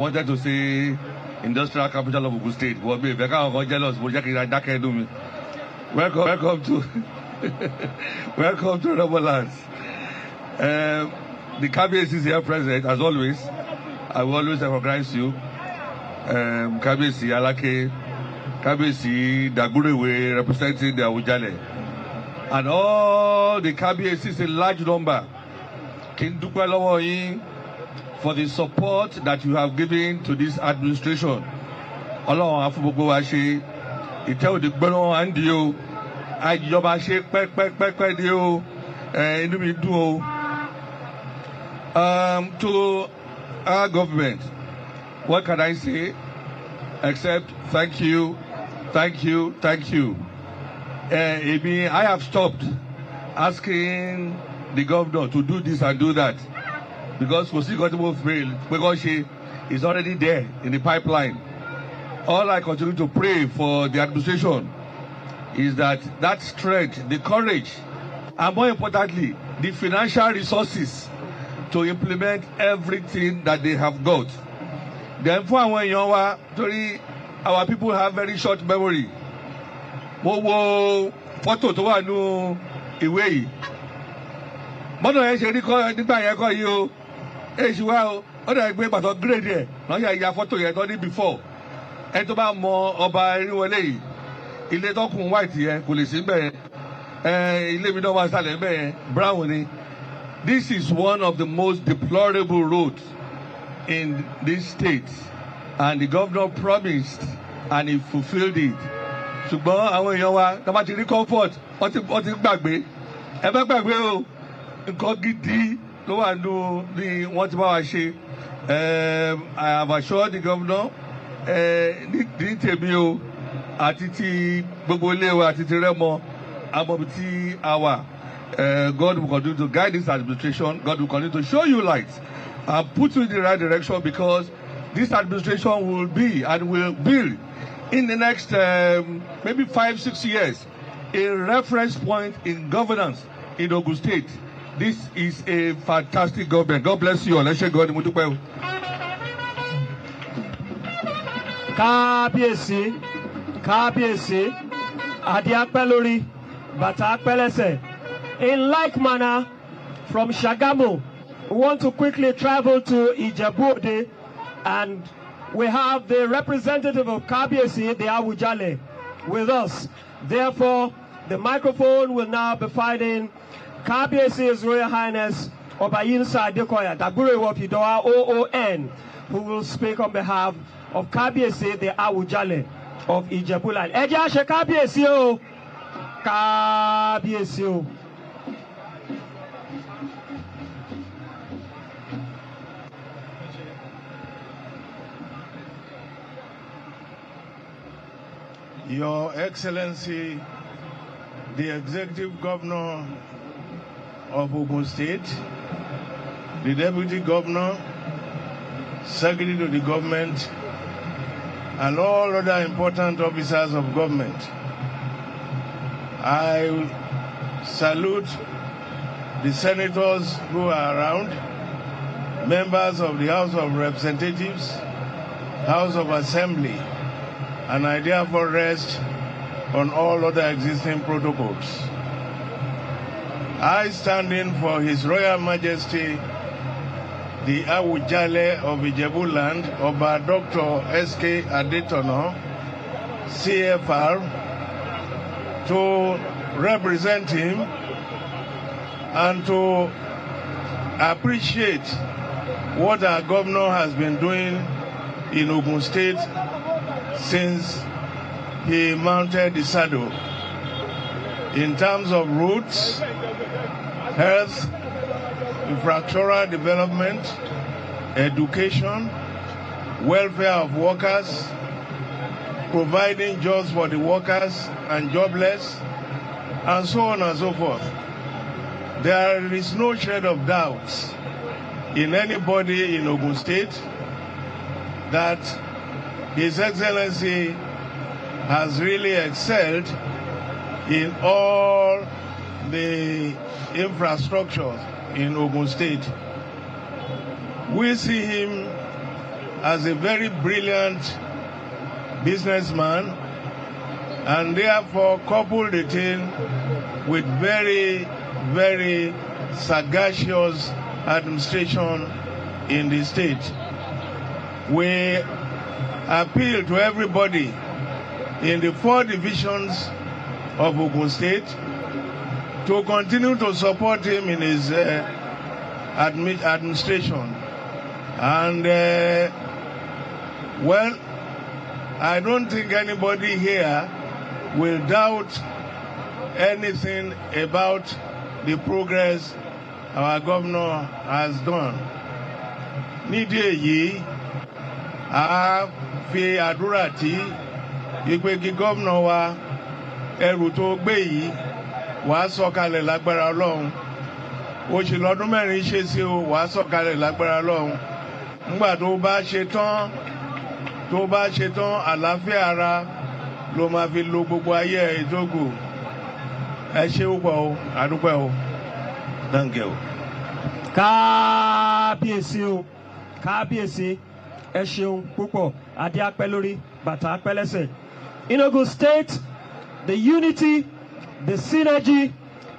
wanted to say industrial capital of Ogun State. But me, I'm jealous. Welcome to welcome to Ramalands. The cabinet is here present as always. I will always recognize you. Kabiyesi Alake, Kabiyesi Dagurewe representing the Awujale. And all the Kabiyesis in large number. Kindupe lọ́wọ́ yín for the support that you have given to this administration. Ọlọ́run á fún gbogbo wa ṣe, ìtẹ́ òdì gbọ́nà à ń di o, àjọba ṣe pẹ́pẹ́pẹ́pẹ́ di o, inú mi dùn o. To our government, what can I say except thank you, thank you, thank you. I have stopped asking the governor to do this and do that because Kosi Gotimo failed because she is already there in the pipeline. All I continue to pray for the administration is that strength, the courage, and more importantly, the financial resources to implement everything that they have got. Then for our people have very short memory. Mo photo tó wà nínú ìwé yìí. Mọ́tò yẹn ṣe rí kọ́ nígbà yẹn kọ́ yìí o. Èsì wa o, ó dàbí pé pàtó grade yẹn lọ́ọ́ ya photo yẹn tó ní before. Ẹni tó bá mọ Ọba Erinwole yìí, ilé tó kùn white yẹn kò lè sí bẹ́ẹ̀. Ilé mi náà wá sálẹ̀ bẹ́ẹ̀ brown ni. This is one of the most deplorable roads in this state, and the governor promised and he fulfilled it. Ṣùgbọ́n àwọn èèyàn wa tá bá ti rí comfort wọ́n ti gbàgbé ẹ bá gbàgbé o nǹkan gidi ló wà nù ní wọ́n ti bá wa ṣe. I have assured the governor ní tèmi o àti ti gbogbo ilé wa àti ti Rẹ́mọ àmọ́bi tí a wà. God will continue to guide this administration. God will continue to show you light and put you in the right direction because this administration will be and will build in the next maybe 5-6 years a reference point in governance in Ogun State. This is a fantastic government. God bless you all. Let's share God. Kábíyèsí, Adé apẹ́ lórí, bàtà apẹ́ lẹ́sẹ̀. In like manner, from Shagamu, we want to quickly travel to Ijebu-Ode, and we have the representative of Kabiyesi, the Awujale, with us. Therefore, the microphone will now be finding Kabiyesi, His Royal Highness Oba Erinwole Dagurewe Pidoa OON, who will speak on behalf of Kabiyesi, the Awujale of Ijebu-Land. Ẹ jẹ́ á ṣe Kabiyesi o, Kabiyesi o. Your Excellency, the Executive Governor of Ogun State, the Deputy Governor, Secretary to the Government, and all other important officers of government. I salute the senators who are around, members of the House of Representatives, House of Assembly, and I therefore rest on all other existing protocols. I stand in for His Royal Majesty, the Awujale of Ijebu-Land, Oba Dr. S.K. Adetono, CFR, to represent him and to appreciate what our governor has been doing in Ogun State since he mounted the saddle in terms of roads, health, infrastructural development, education, welfare of workers, providing jobs for the workers and jobless, and so on and so forth. There is no shred of doubt in anybody in Ogun State that His Excellency has really excelled in all the infrastructure in Ogun State. We see him as a very brilliant businessman, and therefore coupled it in with very, very sagacious administration in the state. We appeal to everybody in the 4 divisions of Ogun State to continue to support him in his administration. And well, I don't think anybody here will doubt anything about the progress our governor has done. Nídìí èyí, a fi àdúrà tí ìpè kí gómìnà wa ẹrù tó gbé yìí wàá sọ̀kalẹ̀ lágbára Ọlọ́run. Oṣù lọ́dún mẹ́rin ṣe sí o, wàá sọ̀kalẹ̀ lágbára Ọlọ́run. Nígbà tó bá ṣe tán àlàáfíà ara ló máa fi lo gbogbo ayé ìdógò. Ẹ ṣé púpọ̀ o, àdúpẹ́ o. Thank you. Kábíyèsí o, kábíyèsí, ẹ ṣeun púpọ̀, adé apẹ́ lórí, bàtà apẹ́ lẹ́sẹ̀. In Ogun State, the unity, the synergy,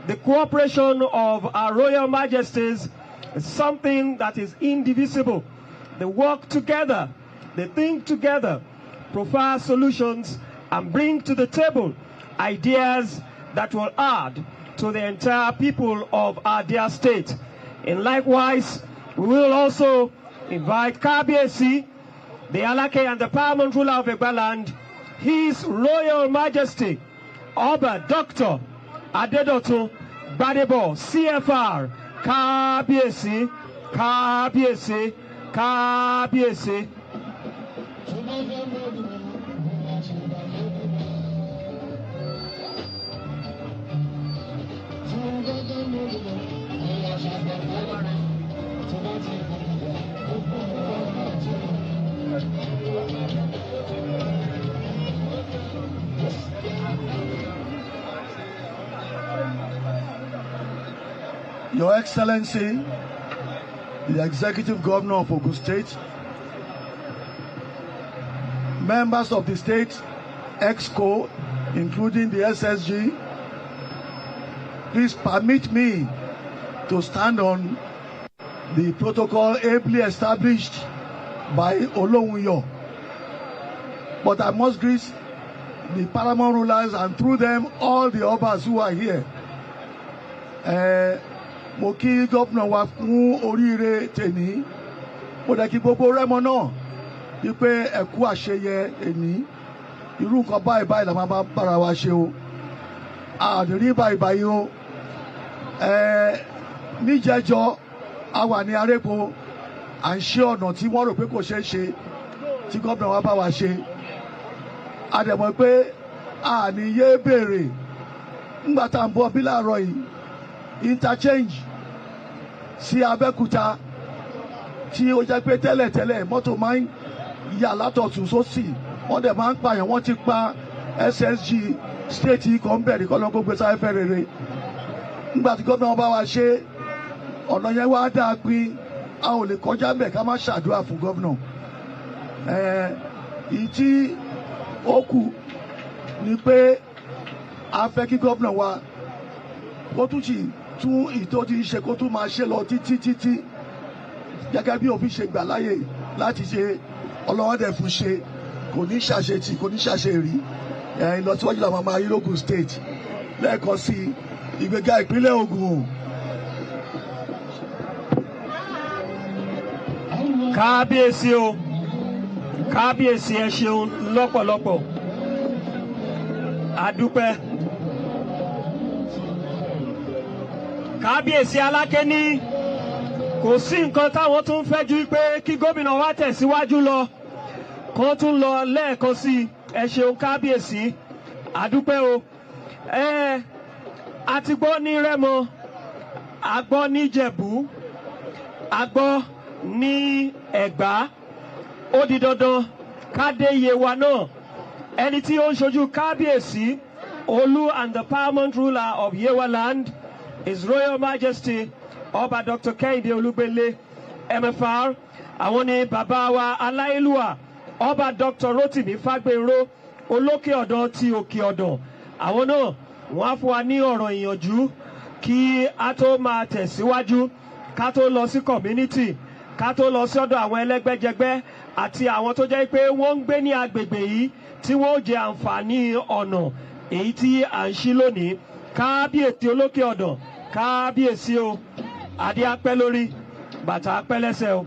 the cooperation of our Royal Majesties is something that is indivisible. They work together, they think together, provide solutions, and bring to the table ideas that will add to the entire people of our dear state. And likewise, we will also invite Kábíyèsí, the Alake and the paramount ruler of Egbaland, His Royal Majesty, Oba Dr. Adedotun Gbadebo, CFR, Kábíyèsí, Kábíyèsí, Kábíyèsí. Your Excellency, the Executive Governor of Ogun State, members of the state EXCO, including the SSG, please permit me to stand on the protocol ably established by Olowunyo. But I must greet the paramount rulers and through them all the Obas who are here. Mo kí gómìnà wa fún oríire tèní, mo dẹ̀ kí gbogbo Rẹ́mọ náà wípé ẹ kú àṣeyẹ èní, irú nǹkan báyìí la máa bára wa ṣe o, àdìrí báyìí o. Níjẹjọ a wà ní Arẹ́pọ̀, à ń ṣe ọ̀nà tí wọ́n rò pé kò ṣeé ṣe tí gómìnà wa bá wa ṣe. A dẹ̀ mọ̀ pé a ní yé béèrè nígbà tá à ń bọ̀ bí láàárọ̀ yìí, interchange sí Abẹ́òkúta tí ó jẹ́ pé tẹ́lẹ̀tẹ́lẹ̀ mọ́tò máa ń yà látọ̀tún sósì, wọ́n dẹ̀ máa ń pààyàn, wọ́n ti pa SSG state yìí kan bẹ̀rẹ̀ kọ́ lọ́n kó gbé sáfẹ́ rere. Nígbà tí gómìnà bá wa ṣe ọ̀nà yẹn wá dáa pín, a ò lè kọjá bẹ̀ ká má ṣàdúrà fún gómìnà. Ìyí tí ó kù ni pé a fẹ́ kí gómìnà wa kó tún ìtọ́jú ṣe kó tún máa ṣe lọ títí gẹ́gẹ́ bí òfin ṣe gbà láyè láti ṣe, Ọlọ́run dẹ̀ fún ṣe, kò ní ṣàṣetì, kò ní ṣàṣerí. Ìlọsíwájú làwọn máa yí lógun state lẹ́ẹ̀kan sí ìgbéga ìpínlẹ̀ Ògùn. Kábíyèsí o, kábíyèsí ẹ ṣeun lọ́pọ̀lọpọ̀, àdúpẹ́. Kábíyèsí Aláké ní kò sí nǹkan táwọn tún fẹ́ ju pé kí gómìnà wa tẹ̀síwájú lọ, kó tún lọ lẹ́ẹ̀kan sí. Ẹ ṣeun kábíyèsí, àdúpẹ́ o. A ti gbọ́ ní Rẹ́mọ, a gbọ́ ní Ìjẹ̀bú, a gbọ́ ní Ẹ̀gbá, ó di dandan ká dé Yewa náà. Ẹni tí ó ń ṣojú kábíyèsí Olú and the paramount ruler of Yewa land, His Royal Majesty Oba Dr. Kehinde Olugbele, MFR, àwọn ni bàbá wa aláìlúwà Ọba Dr. Rotimi Fagbero olókè ọ̀dọ̀ ti òkè ọ̀dọ̀. Àwọn náà wọ́n á fún wa ní ọ̀rọ̀ ìyànjú kí a tó máa tẹ̀síwájú, ká tó lọ sí community, ká tó lọ sí ọ̀dọ̀ àwọn ẹlẹ́gbẹ́jẹgbẹ́ àti àwọn tó jẹ́ pé wọ́n ń gbé ní agbègbè yìí tí wọ́n ó jẹ àǹfààní ọ̀nà èyí tí à ń ṣí lónìí. Kábíyèsí olókè ọ̀dọ̀, kábíyèsí o, adé apẹ́ lórí, bàtà apẹ́ lẹ́sẹ̀ o.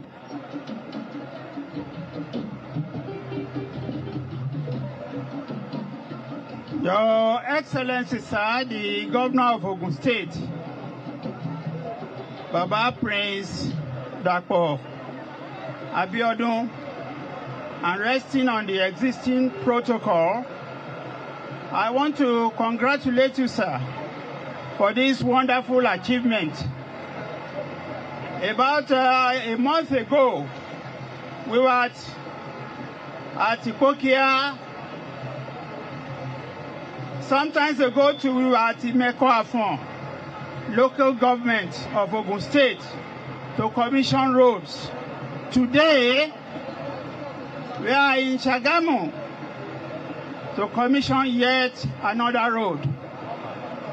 Your Excellency, sir, the Governor of Ogun State, Baba Prince Dapo Abiodun, and resting on the existing protocol, I want to congratulate you, sir, for this wonderful achievement. About a month ago, we were at Ikokia. Sometimes ago, too, we were at Imeko-Afon, local government of Ogun State, to commission roads. Today, we are in Shagamu to commission yet another road.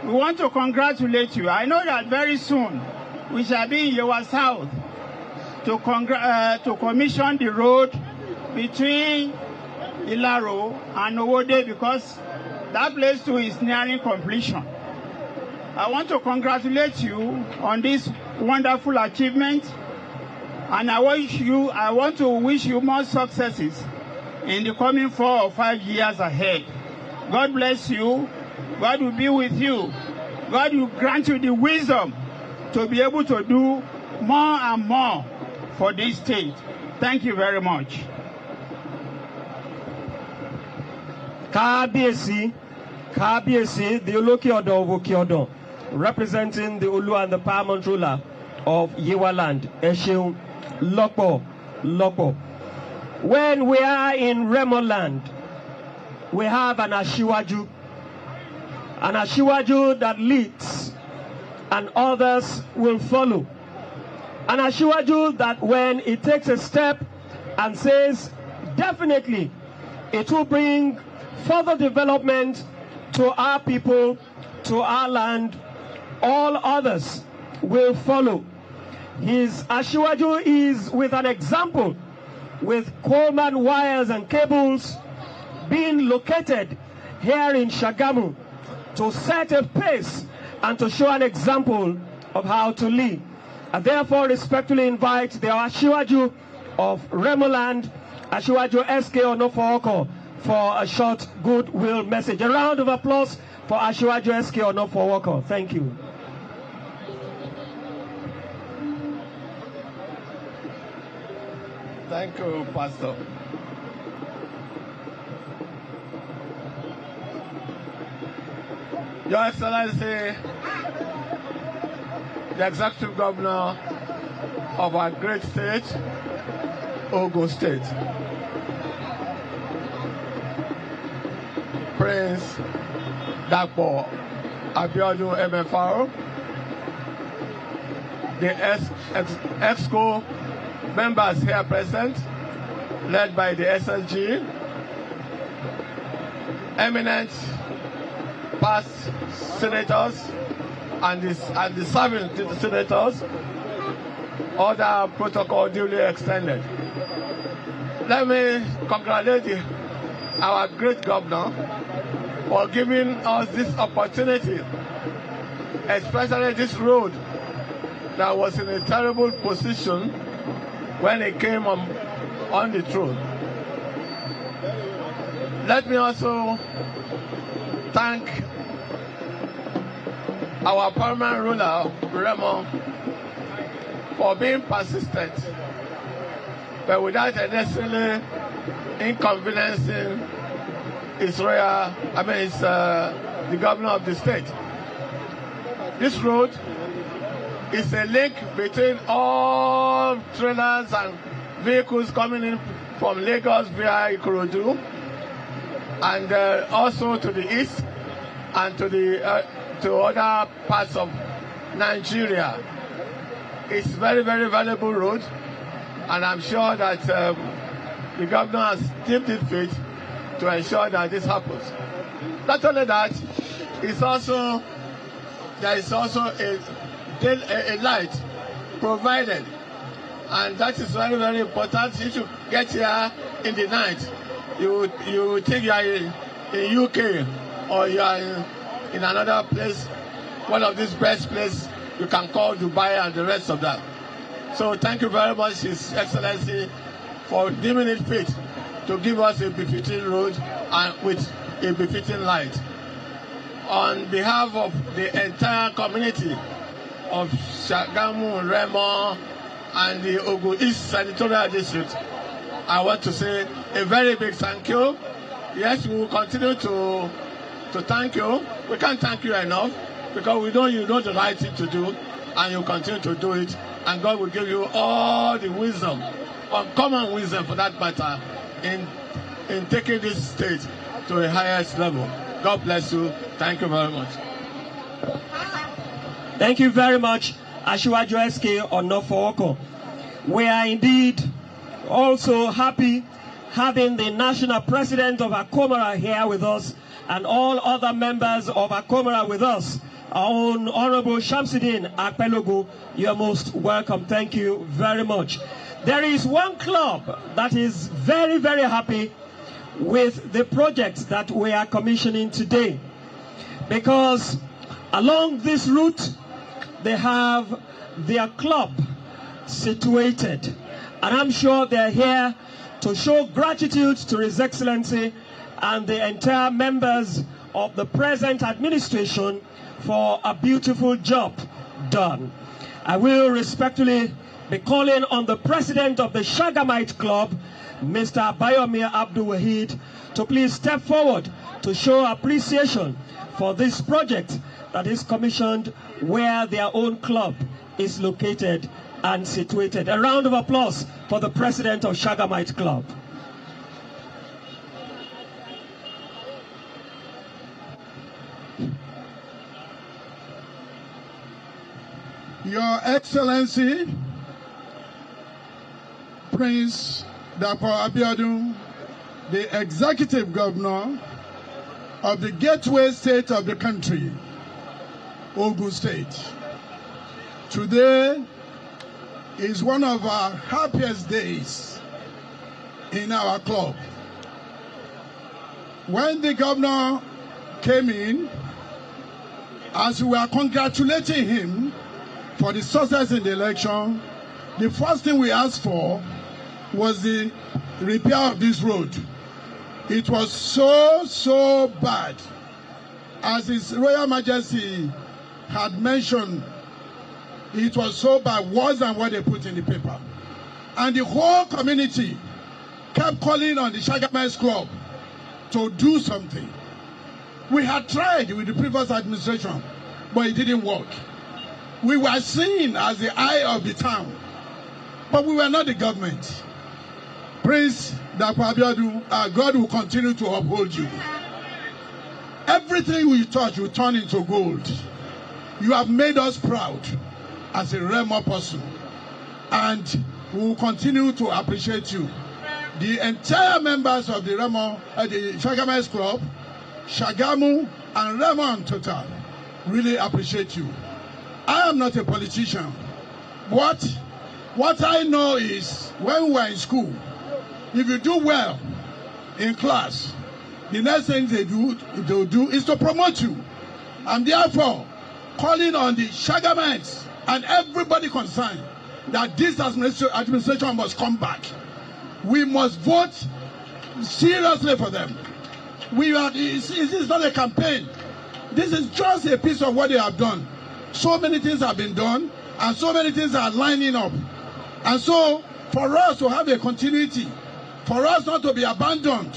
We want to congratulate you. I know that very soon we shall be in Yewa South to commission the road between Ilaro and Owode, because that place too is nearing completion. I want to congratulate you on this wonderful achievement, and I want to wish you more successes in the coming 4 or 5 years ahead. God bless you. God will be with you. God will grant you the wisdom to be able to do more and more for this state. Thank you very much. Kábíyèsí, the Olókè Ọ̀dọ̀ of Òkè Ọ̀dọ̀, representing the Olu and the paramount ruler of Yewa land. Ẹ ṣeun lọ́pọ̀. When we are in Remo land, we have an Aṣíwájú that leads and others will follow. An Aṣíwájú that when he takes a step and says, definitely, it will bring further development to our people, to our land, all others will follow. His Aṣíwájú is with an example, with Coleman wires and cables being located here in Shagamu to set a pace and to show an example of how to lead. I therefore respectfully invite the Aṣíwájú of Remoland, Aṣíwájú SK Onofooko, for a short goodwill message. A round of applause for Aṣíwájú SK Onofooko. Thank you. Thank you, Pastor. Your Excellency, the Executive Governor of our great state, Ogun State, Prince Dapo Abiodun MFR, the EXCO members here present, led by the SSG, eminent past senators and the serving senators, other protocol duly extended. Let me congratulate our great governor for giving us this opportunity, especially this road that was in a terrible position when he came on the throne. Let me also thank our paramount ruler, Remo, for being persistent, but without necessarily inconveniencing the governor of the state. This road is a link between all trailers and vehicles coming in from Lagos via Ikorodu, and also to the east and to other parts of Nigeria. It's very, very valuable road, And I'm sure that the governor has deemed it fit to ensure that this happens. Not only that, there is also a light provided, and that is very, very important. If you get here in the night, you think you are in UK or you are in another place, one of these best places you can call Dubai and the rest of that. So thank you very much, His Excellency, for deeming it fit to give us a befitting road and with a befitting light. On behalf of the entire community of Shagamu, Remo, and the OGUN East Senatorial District, I want to say a very big thank you. Yes, we will continue to thank you. We can't thank you enough because we know you know the right thing to do, and you continue to do it. And God will give you all the wisdom, uncommon wisdom for that matter, in taking this state to the highest level. God bless you. Thank you very much. Thank you very much, Asiwaju SK Onofowoko. We are indeed also happy having the national president of Akomara here with us and all other members of Akomara with us. Our own Honorable Shamsuddin Akpelogu, you're most welcome. Thank you very much. There is one club that is very, very happy with the projects that we are commissioning today, because along this route they have their club situated, and I'm sure they're here to show gratitude to His Excellency and the entire members of the present administration for a beautiful job done. I will respectfully be calling on the president of the Shagamite Club, Mr. Bayomi Abdul Wahid, to please step forward to show appreciation for this project that is commissioned where their own club is located and situated. A round of applause for the president of Shagamite Club. Your Excellency, Prince Dapo Abiodun, the Executive Governor of the gateway state of the country, Ogun State. Today is one of our happiest days in our club. When the governor came in, as we were congratulating him for the success in the election, the first thing we asked for was the repair of this road. It was so bad. As His Royal Majesty had mentioned, it was so bad, worse than what they put in the paper. And the whole community kept calling on the Shagamite Club to do something. We had tried with the previous administration, but it didn't work. We were seen as the eye of the town, but we were not the government. Prince Dapo Abiodun, God will continue to uphold you. Everything we touch will turn into gold. You have made us proud as a Remo person, and we will continue to appreciate you. The entire members of the the Shagamite Club, Shagamu and Remo in total, really appreciate you. I am not a politician. What I know is, when we were in school, if you do well in class, the next thing they'll do is to promote you. I'm therefore calling on the Shagamites and everybody concerned that this administration must come back. We must vote seriously for them. This is not a campaign. This is just a piece of what they have done. So many things have been done, and so many things are lining up. And so, for us to have a continuity, for us not to be abandoned,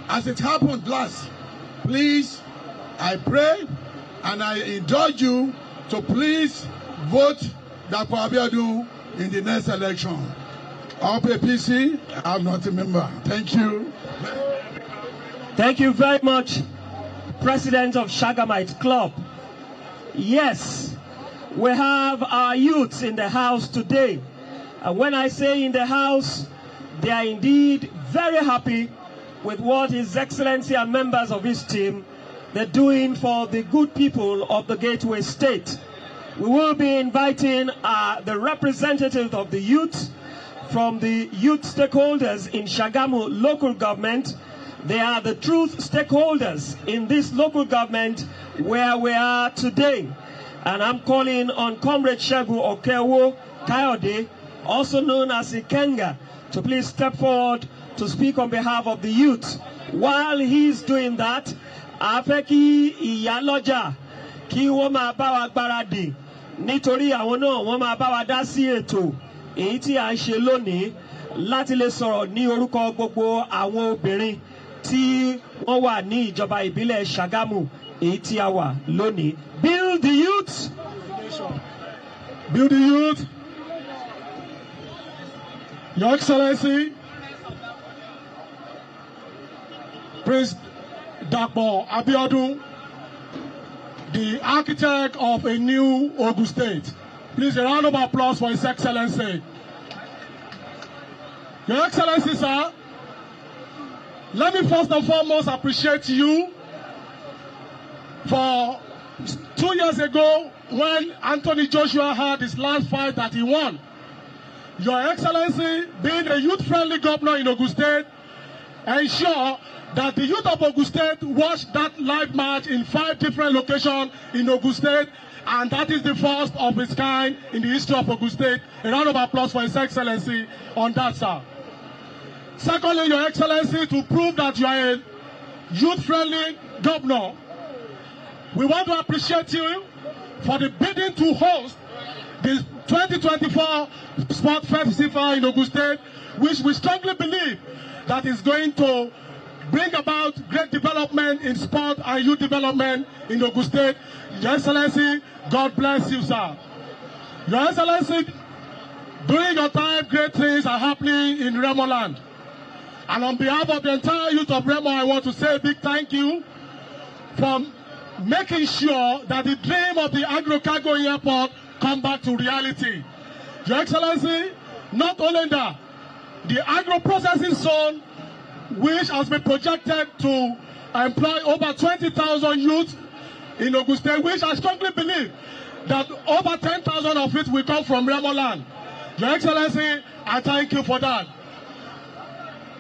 as it happened last, please, I pray and I indulge you to please vote Dapo Abiodun in the next election. Up APC, I'm not a member. Thank you. Thank you very much, President of Shagamite Club. Yes, we have our youths in the house today. And when I say in the House, they are indeed very happy with what His Excellency and members of his team they're doing for the good people of the Gateway State. We will be inviting the representatives of the youth from the youth stakeholders in Shagamu local government. They are the truth stakeholders in this local government where we are today. And I'm calling on Comrade Shegu Okewo Kayode, also known as Ikenga, to please step forward to speak on behalf of the youth. While he's doing that, Afeki Iyaloja kí wọ́n máa bá wa gbáradì nítorí àwọn náà wọ́n máa bá wa dá sí ètò èyí tí à ń ṣe lónìí láti lè sọ̀rọ̀ ní orúkọ gbogbo àwọn obìnrin tí wọ́n wà ní ìjọba ìbílẹ̀ Ṣàgámù èyí tí a wà lónìí. Build the youth. Build the youth. Your Excellency, Prince Dapo Abiodun, the architect of a new Ogun State. Please, a round of applause for His Excellency. Your Excellency, sir, let me first and foremost appreciate you for 2 years ago when Anthony Joshua had his last fight that he won. Your Excellency, being a youth-friendly governor in Ogun State, ensure that the youth of Ogun State watched that live match in 5 different locations in Ogun State, and that is the first of its kind in the history of Ogun State. A round of applause for His Excellency on that, sir. Secondly, Your Excellency, to prove that you are a youth-friendly governor, we want to appreciate you for the bidding to host the 2024 Sport Festival in Ogun State, which we strongly believe that is going to bring about great development in sport and youth development in Ogun State. Your Excellency, God bless you, sir. Your Excellency, during your time, great things are happening in Remo land. And on behalf of the entire youth of Remo, I want to say a big thank you for making sure that the dream of the agro-cargo airport come back to reality. Your Excellency, not only that, the agro-processing zone, which has been projected to employ over 20,000 youth in Ogun State, which I strongly believe that over 10,000 of it will come from Remo land. Your Excellency, I thank you for that.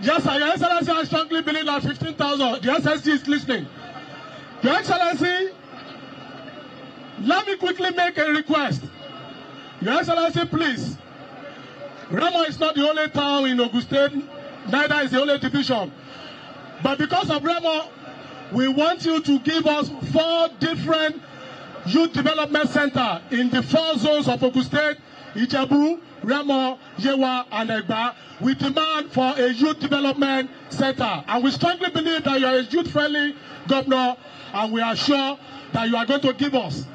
Yes, sir, Your Excellency, I strongly believe that 15,000, the SSG is listening. Your Excellency, let me quickly make a request. Your Excellency, please. Remo is not the only town in Ogun State, neither is the only division. But because of Remo, we want you to give us 4 different youth development centers in the 4 zones of Ogun State, Ijebu, Remo, Yewa, and Egba. We demand for a youth development center. And we strongly believe that you are a youth-friendly governor, and we are sure that you are going to give us.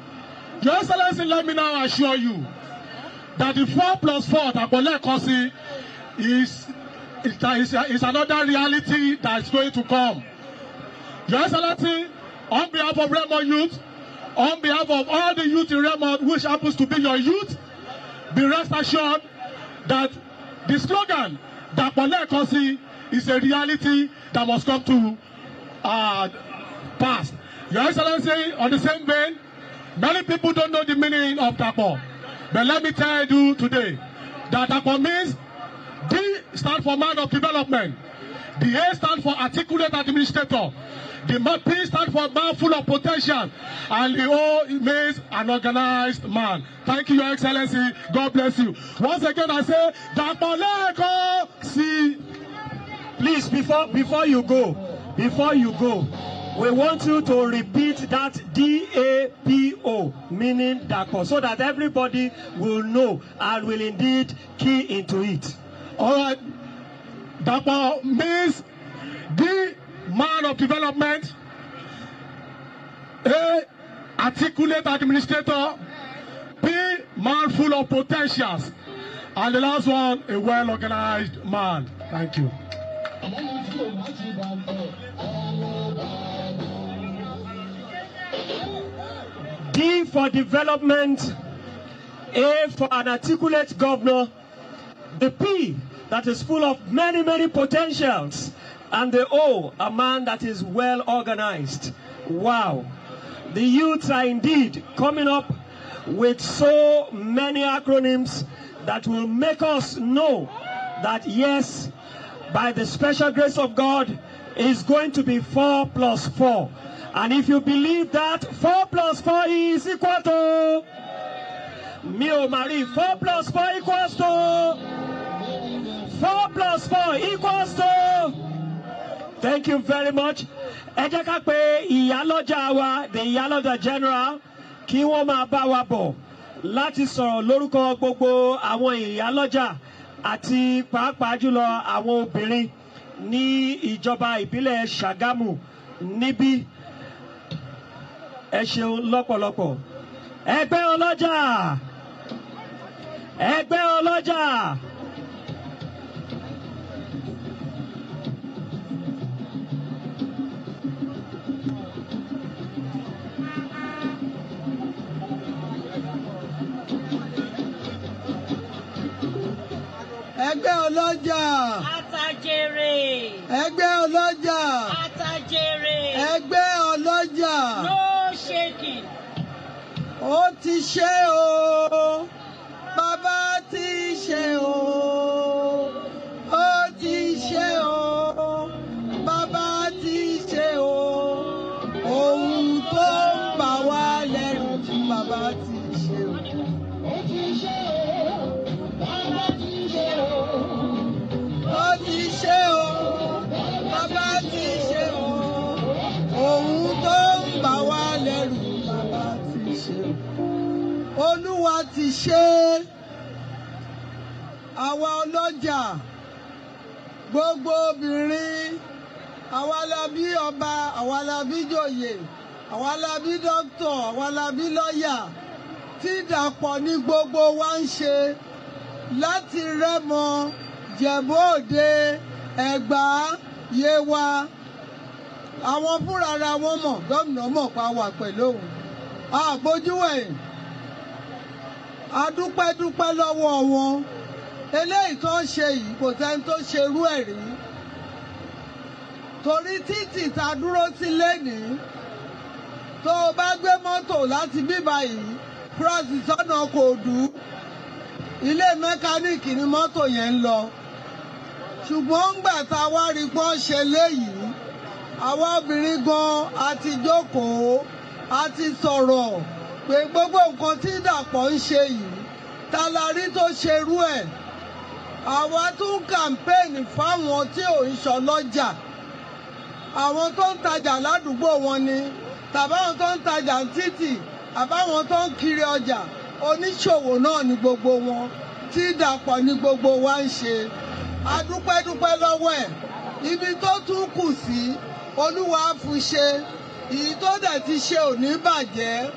Your Excellency, let me now assure you that the 4+4 that Bole Kosi is another reality that is going to come. Your Excellency, on behalf of Remo youth, on behalf of all the youth in Remo, which happens to be your youth, be rest assured that the slogan that Bole Kosi is a reality that must come to pass. Your Excellency, on the same vein, many people don't know the meaning of Dapo. But let me tell you today that Dapo means D stands for man of development. The A stands for articulate administrator. The P stands for man full of potential. And the O means an organized man. Thank you, Your Excellency. God bless you. Once again, I say, Dapo Kosi. Please, before you go, we want you to repeat that DAPO, meaning Dapo, so that everybody will know and will indeed key into it. All right. Dapo means D, man of development, A, articulate administrator, P, man full of potentials, and the last one, a well-organized man. Thank you. D for development, A for an articulate governor, The P that is full of many, many potentials. And the O, a man that is well organized. Wow. The youths are indeed coming up with so many acronyms that will make us know that yes, by the special grace of God, is going to be 4 plus 4. And if you believe that 4 plus 4 is equal to Mio Marie, 4 plus 4 equals to 4 plus 4 equals to. Thank you very much. Ẹ jẹ́ ká pè ìyálọ́jà wa, the ìyálọ́jà general, kí wọ́n máa bá wa bọ̀ láti sọ̀rọ̀ lórúkọ gbogbo àwọn ìyálọ́jà àti pàápàá jùlọ àwọn obìnrin ní ìjọba ìbílẹ̀ Ṣàgámù níbí. Ẹ ṣeun lọ́pọ̀lọpọ̀. Ẹgbẹ́ ọlọ́jà. Ẹgbẹ́ ọlọ́jà. Ẹgbẹ́ ọlọ́jà. Atajere. Ẹgbẹ́ ọlọ́jà. Atajere. Ẹgbẹ́ ọlọ́jà. No shaking. Ó ti ṣe o. Bàbá ti ṣe o. Ó ti ṣe o. Bàbá ti ṣe o. Ohun tó ń bà wá lẹ́rù tí bàbá ti ṣe o. Ó ti ṣe o. Bàbá ti ṣe o. Ó ti ṣe o. Bàbá ti ṣe o. Ohun tó ń bà wá lẹ́rù bàbá ti ṣe o. Olúwa ti ṣe. Àwa ọlọ́jà, gbogbo obìnrin, àwa la bí ọba, àwa la bí jòyè, àwa la bí dókítà, àwa la bí lọ́yà, tí Dàpọ̀ ní gbogbo wa ń ṣe láti Rẹ́mọ, Jẹ̀bú Òde, Ẹ̀gbá, Yewa. Àwọn fúnra wọn mọ̀, gómìnà mọ̀ pa wà pẹ̀lú òun. Àgbójúwẹ̀yìn. Adúpẹ́dúpẹ́ lọ́wọ́ wọn. Eléyìí tó ń ṣe yìí kò sẹ́ni tó ṣerú ẹ̀ rí. Torí títì ta dúró sí lénìí, tó o bá gbé mọ́tò láti bíbá yìí, cross sọ́nà Kòdú, ilé mẹkáníìkì ni mọ́tò yẹn ń lọ. Ṣùgbọ́n ńgbà tá a wá rí pọ́n ṣe léyìí, àwa obìnrin gan a ti jókòó, a ti sọ̀rọ̀ pé gbogbo nǹkan tí Dàpọ̀ ń ṣe yìí, ta la rí tó ṣerú ẹ̀. Àwa tún kàmpéènì fáwọn tí ò ń ṣọlọ́jà. Àwọn tó ń tajà ládùúgbò wọn ni, tàbáwọn tó ń tajà títì, àbáwọn tó ń kiri ọjà, oníṣòwò náà ni gbogbo wọn, tí Dàpọ̀ ni gbogbo wa ń ṣe. Adúpẹ́dúpẹ́ lọ́wọ́ ẹ̀. Ibi tó tún kù sí, Olúwa fún ṣe. Èyí tó dẹ̀ ti ṣe ò ní bàjẹ́.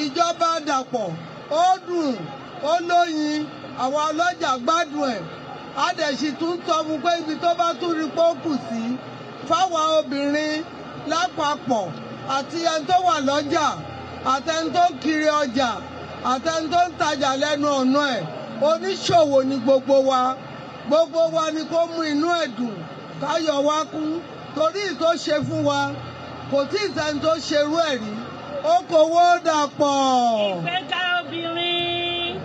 Ìjọba Dàpọ̀ ó dùn, ó lóyin, àwọn ọlọ́jà gbádùn ẹ̀. A dẹ̀ sì tún sọ fún pé ibi tó bá tún rí pé ó kù sí, fáwọn obìnrin lápapọ̀ àti ẹni tó wà lọ́jà, àtẹni tó ń kiri ọjà, àtẹni tó ń tajà lẹ́nu ọ̀nà ẹ̀, oníṣòwò ni gbogbo wa. Gbogbo wa ni kó mú inú ẹ̀ dùn, káyọ̀ wá kún. Torí ìtó ṣe fún wa, kò tí ì sẹ́ni tó ṣerú ẹ̀ rí. Ó kówó Dàpọ̀. Ìgbéga obìnrin.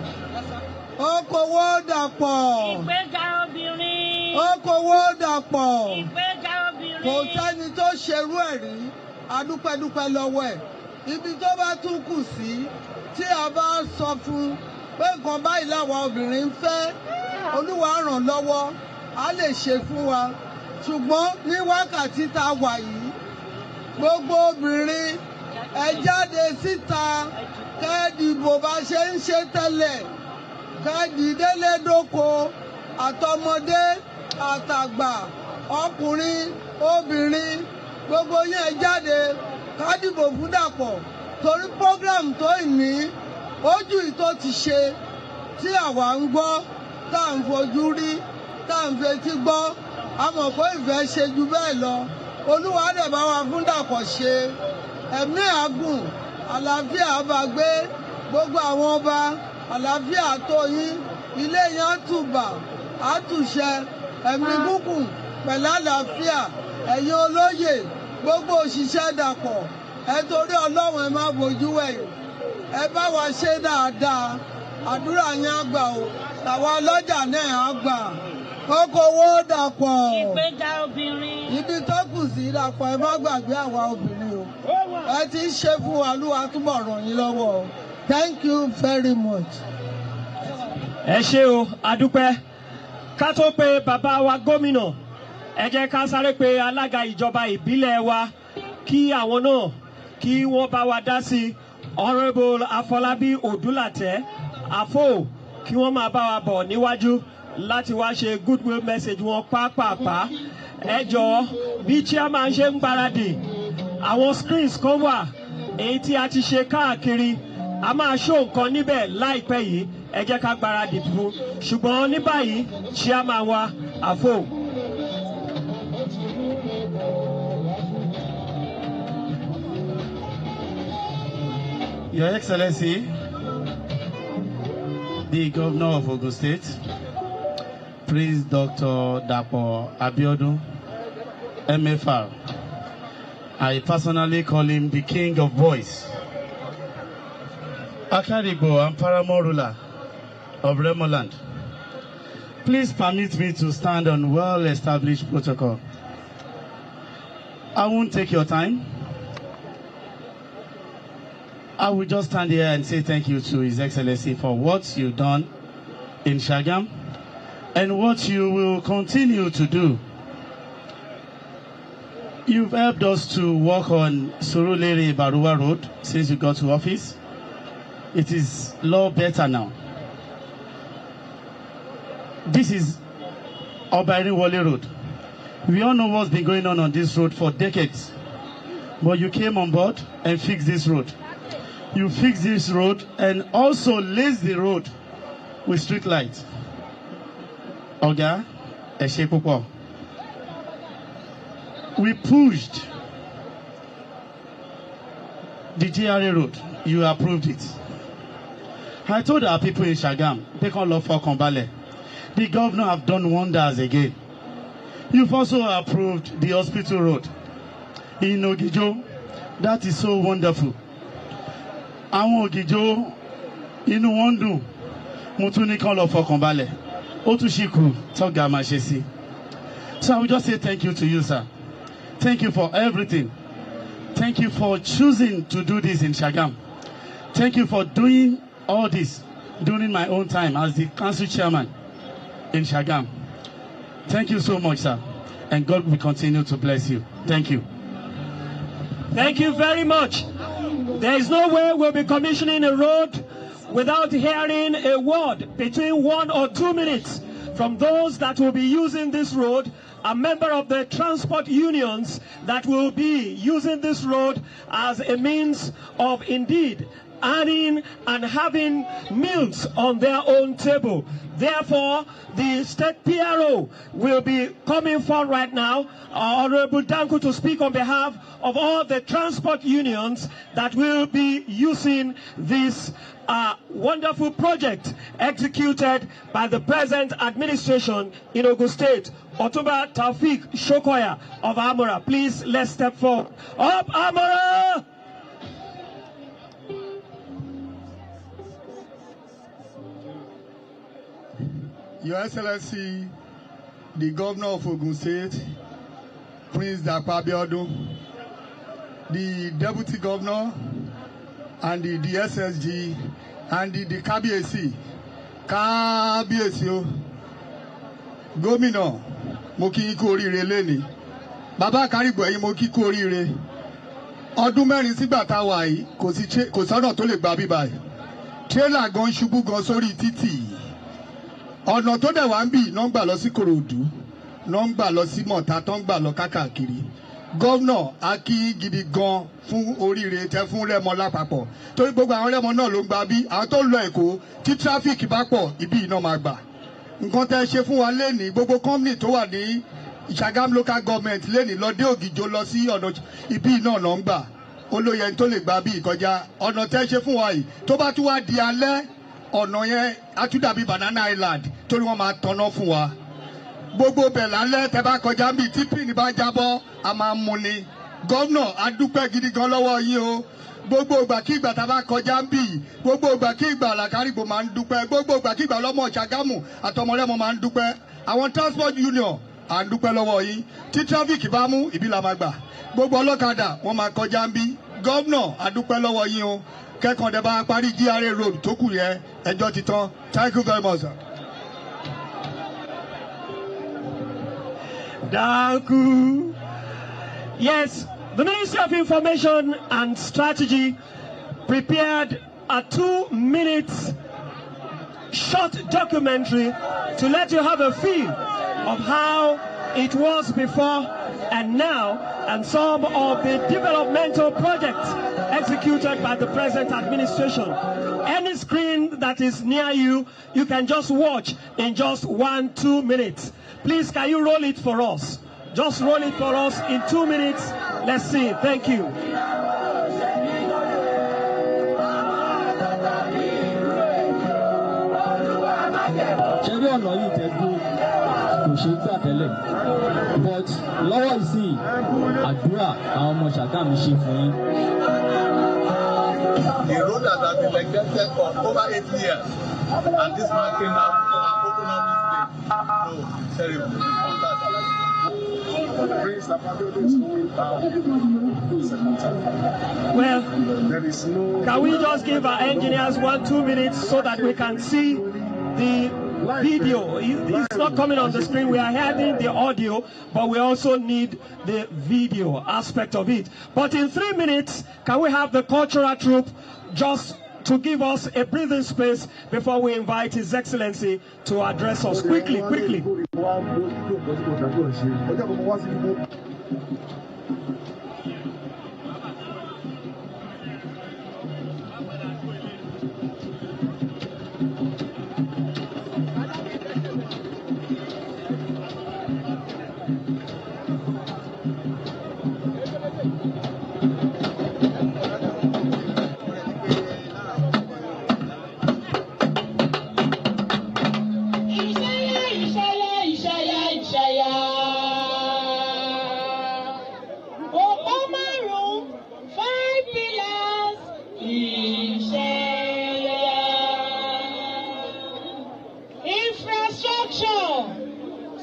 Ó kówó Dàpọ̀. Ìgbéga obìnrin. Ó kówó Dàpọ̀. Ìgbéga obìnrin. Kò sẹ́ni tó ṣerú ẹ̀ rí. Adúpẹ́dúpẹ́ lọ́wọ́ ẹ̀. Ibi tó bá tún kù sí, tí a bá sọ fún pé nǹkan báyìí làwọn obìnrin ń fẹ́, Olúwa ràn lọ́wọ́, á lè ṣe fún wa. Ṣùgbọ́n ní wákàtí tá a wà yìí, gbogbo obìnrin ẹ jáde síta, kẹ́ dìbò bá ṣe ń ṣe tẹ́lẹ̀, kẹ́ dìdélé dóko, àtọmọdé, àtàgbà, ọkùnrin, obìnrin, gbogbo yẹn jáde, ká dìbò fún Dàpọ̀. Torí program tó ní, ojú ìtó ti ṣe, tí àwa ń gbọ́, tá à ń fojú rí, tá à ń fetí gbọ́, a mọ̀ pé ìfẹ́ ṣe ju bẹ́ẹ̀ lọ. Olúwa dẹ̀ bá wa fún Dàpọ̀ ṣe. Ẹ̀mí àgùn, àlàáfíà bá gbé, gbogbo àwọn ọba, àlàáfíà tó yín, ilé yẹn tùbà, àtúnṣe ẹ̀mí gúngùn pẹ̀lú àlàáfíà ẹ̀yin olóyè gbogbo òṣìṣẹ́ Dàpọ̀ ẹ torí Ọlọ́run ẹ má bojú wẹ̀yìn ẹ bá wa ṣe dáadáa àdúrà yín á gbà o tàwa ọlọ́jà náà á gbà okòwò Dàpọ̀ ìgbéga obìnrin. ibi tó kù sí Dàpọ̀ ẹ má gbàgbé àwa obìnrin o ẹ ti ń ṣe fún wa Olúwa túbọ̀ ràn yín lọ́wọ́ o thank you very much. ẹ ṣé o adúpẹ́ ká tó pe bàbá wa gómìnà ẹ jẹ́ ká sáré pe alága ìjọba ìbílẹ̀ wa kí àwọn náà kí wọ́n bá wa dá sí Honourable Afọlábí Odúlàtẹ́ àfò kí wọ́n máa bá wa bọ̀ níwájú láti wá ṣe goodwill message wọn pàápàá ẹ jọ̀ọ́ bí chairman ṣe ń gbáradì àwọn screens kan wà èyí tí a ti ṣe káàkiri a máa ṣó nǹkan níbẹ̀ láìpẹ́ yìí ẹ jẹ́ ká gbáradì fún ṣùgbọ́n ní báyìí chairman wa àfò. Your Excellency, the Governor of Ogun State, Prince Dr. Dapo Abiodun, MFR. I personally call him the King of Boys. Akarigbo and Paramount ruler of Remoland. Please permit me to stand on well-established protocol. I won't take your time. I will just stand here and say thank you to His Excellency for what you've done in Shagam and what you will continue to do. You've helped us to work on Surulere Baruwa Road since you got to office. It is a lot better now. This is Oba Erinwole Road. We all know what's been going on this road for decades. But you came on board and fixed this road. You fixed this road and also laced the road with street lights. Oga, ẹ ṣé púpọ̀. We pushed the GRA road. You approved it. I told our people in Shagam, they can't love for Kombale. The governor have done wonders again. You've also approved the hospital road in Ogijo. That is so wonderful. Àwọn Ogijo inú wọn dùn. Mo tún ní kán lọ fọkàn balẹ̀. Ó tún ṣì kù tọ́gà máa ṣe sí. So I will just say thank you to you, sir. Thank you for everything. Thank you for choosing to do this in Shagam. Thank you for doing all this during my own time as the council chairman in Shagam. Thank you so much, sir. And God will continue to bless you. Thank you. Thank you very much. There is no way we'll be commissioning a road without hearing a word between 1 or 2 minutes from those that will be using this road, a member of the transport unions that will be using this road as a means of indeed earning and having meals on their own table. Therefore, the state PRO will be coming forward right now, Honorable Danku, to speak on behalf of all the transport unions that will be using this wonderful project executed by the present administration in Ogun State. Otuba Taufik Shokoya of Amora. Please, let's step forward. Up Amora! Your Excellency, the Governor of Ogun State, Prince Dapo Abiodun, the Deputy Governor, and the DSSG, and the Kábíyèsí, o, Gómìnà, mo kí yín kú oríire lénìí. Bàbá Akarigbo ẹ̀yin mo kí kú oríire. Ọdún mẹ́rin sígbà tá a wà yìí, kò sọ́nà tó lè gba bíbá yìí. Tírélà gan ṣubú gan sórí títì. Ọ̀nà tó dẹ̀ wá ń bì náà ń gbà lọ sí Kòròdú, náà ń gbà lọ sí Mọ̀tá, tó ń gbà lọ káàkiri. Gọ́vnọ̀ a kí gidi gan fún oríire tẹ fún Rẹ́mọ lápapọ̀. Torí gbogbo àwọn Rẹ́mọ náà ló ń gba bí àwọn tó lọ Èkó tí tráfíìkì bá pọ̀ ibi iná máa gbà. Nǹkan tẹ́ ṣe fún wa lénìí gbogbo kọ́mínì tó wà ní Ìṣàgámù local government lénìí lọ dé Ògìjó lọ sí ọ̀nà ibi iná náà ń gbà. Olóyè tó lè gba bí ìkọjá ọ̀nà tẹ́ ṣe fún wa yìí tó bá tún wá di alẹ́ ọ̀nà yẹn á tún dàbí Banana Island torí wọ́n máa tọ́nà fún wa. Gbogbo bẹ̀ lálẹ́ tẹ́ bá kọjá bí tí pin bá jábọ́ a máa mú ni. Gómìnà a dúpẹ́ gidi gan lọ́wọ́ yín o. Gbogbo ìgbàkígbà tá a bá kọjá bí gbogbo ìgbàkígbà làkàrìgbò máa ń dúpẹ́. Gbogbo ìgbàkígbà lọ́mọ Ṣàgámù àtọmọlẹ́mọ máa ń dúpẹ́. Àwọn transport union à ń dúpẹ́ lọ́wọ́ yín. Tí traffic bá mú ìbí la máa gbà. Gbogbo ọlọ́kadà wọ́n máa kọjá bí. Gómìnà a dúpẹ́ lọ́wọ́ yín o. Kẹ́kọ̀ọ́ dẹ̀ bá parí GRA road tó kù yẹn ẹjọ́ ti tán. Thank you very much, sir. Danku. Yes, the Ministry of Information and Strategy prepared a 2-minute short documentary to let you have a feel of how it was before and now, and some of the developmental projects executed by the present administration. Any screen that is near you, you can just watch in just 1-2 minutes. Please, can you roll it for us? Just roll it for us in 2 minutes. Let's see. Thank you. But lọ́wọ́ ìsìn àdúrà àwọn ọmọ Ṣàgámù ṣe fún yín. The road has been neglected for over 8 years, and this man came out and opened up this place. So it's terrible. Prince Dapo Abiodun is moving down second time. Well, there is no. Can we just give our engineers 1-2 minutes so that we can see the video? It's not coming on the screen. We are hearing the audio, but we also need the video aspect of it. But in 3 minutes, can we have the cultural troupe just to give us a breathing space before we invite His Excellency to address us? Quickly, quickly.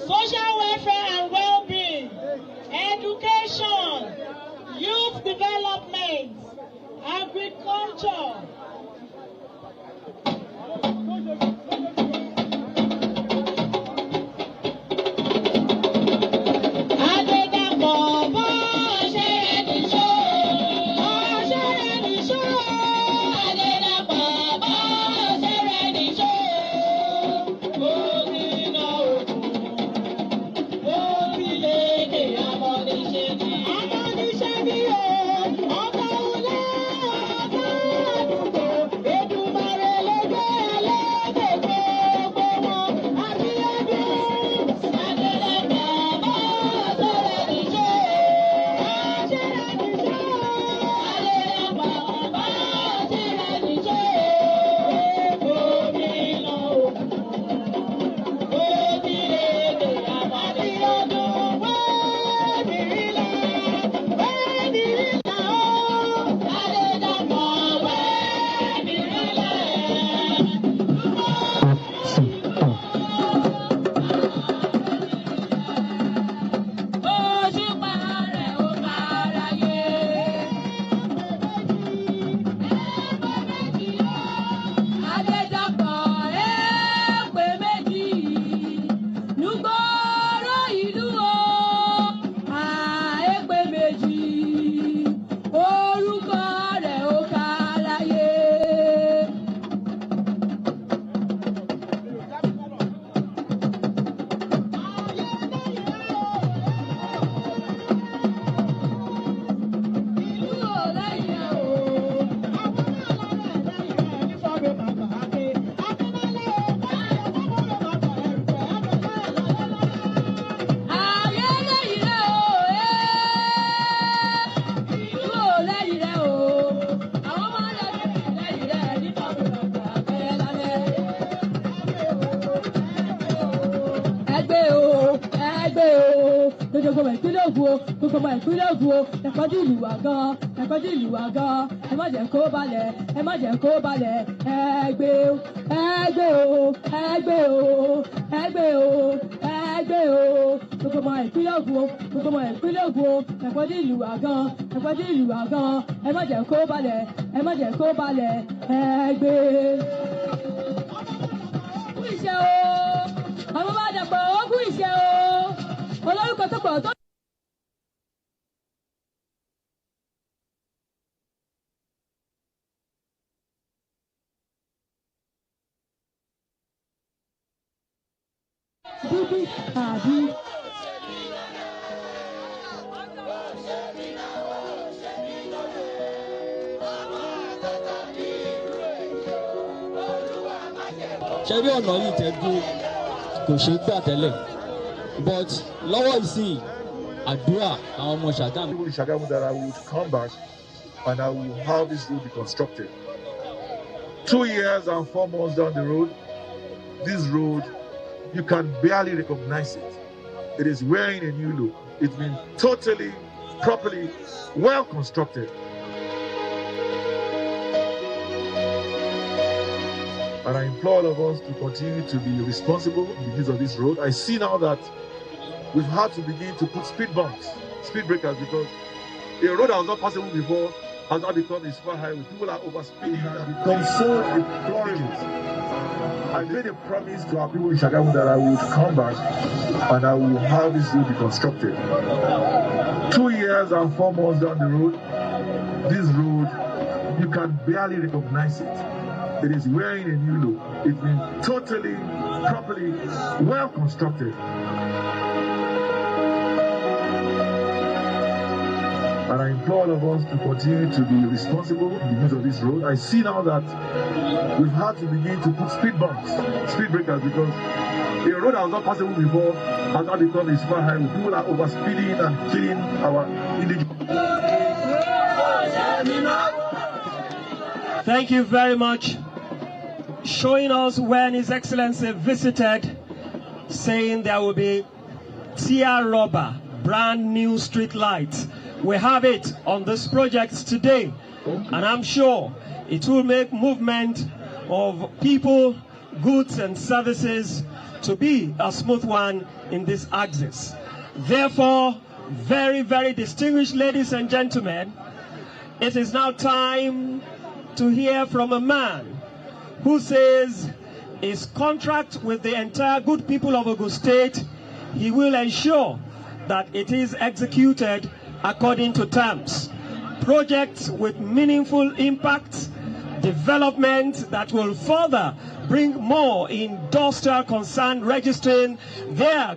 Social welfare and well-being, education, youth development, agriculture. gbogbo ọmọ ìpínlẹ̀ Ògùn o gbogbo ọmọ ìpínlẹ̀ Ògùn o ẹ̀kọ́ dì ìlú wa gan ẹ̀kọ́ dì ìlú wa gan ẹ má jẹ́ kó balẹ̀ ẹ má jẹ́ kó balẹ̀ ẹgbẹ́ o ẹgbẹ́ o ẹgbẹ́ o ẹgbẹ́ o ẹgbẹ́ o gbogbo ọmọ ìpínlẹ̀ Ògùn o gbogbo ọmọ ìpínlẹ̀ Ògùn o ẹ̀kọ́ dì ìlú wa gan ẹ̀kọ́ dì ìlú wa gan ẹ má jẹ́ kó balẹ̀ ẹ má jẹ́ kó balẹ̀ ẹgbẹ́. Kú iṣẹ́ o àwọn bá dàpọ̀ ó kú iṣẹ́ o olórúkọ tó pọ̀ tó. Bíbí àbí. ṣe rí ọ̀nà yìí tẹ́gbó kò ṣe é gbà tẹ́lẹ̀ but lọ́wọ́ ìsìn àdúrà àwọn ọmọ Ṣàgámù. People in Ṣàgámù that I would come back and I will have this road be constructed. 2 years and 4 months down the road, this road, you can barely recognize it. It is wearing a new look. It's been totally, properly, well constructed. And I implore all of us to continue to be responsible in the use of this road. I see now that we've had to begin to put speed bumps, speed breakers, because a road that was not possible before has now become a super highway. People are overspeeding and become so deplorable. I made a promise to our people in Ṣàgámù that I would come back and I will have this road be constructed. 2 years and 4 months down the road, this road, you can barely recognize it. It is wearing a new look. It's been totally, properly, well constructed. And I implore all of us to continue to be responsible in the use of this road. I see now that we've had to begin to put speed bumps, speed breakers, because a road that was not possible before has now become a super highway. People are overspeeding and killing our indigenous. Thank you very much. Showing us when His Excellency visited, saying there will be tear rubber, brand new street lights. We have it on this project today, and I'm sure it will make movement of people, goods and services to be a smooth one in this axis. Therefore, very, very distinguished ladies and gentlemen, it is now time to hear from a man who says his contract with the entire good people of Ogun State, he will ensure that it is executed according to terms. Projects with meaningful impact, development that will further bring more industrial concern, registering their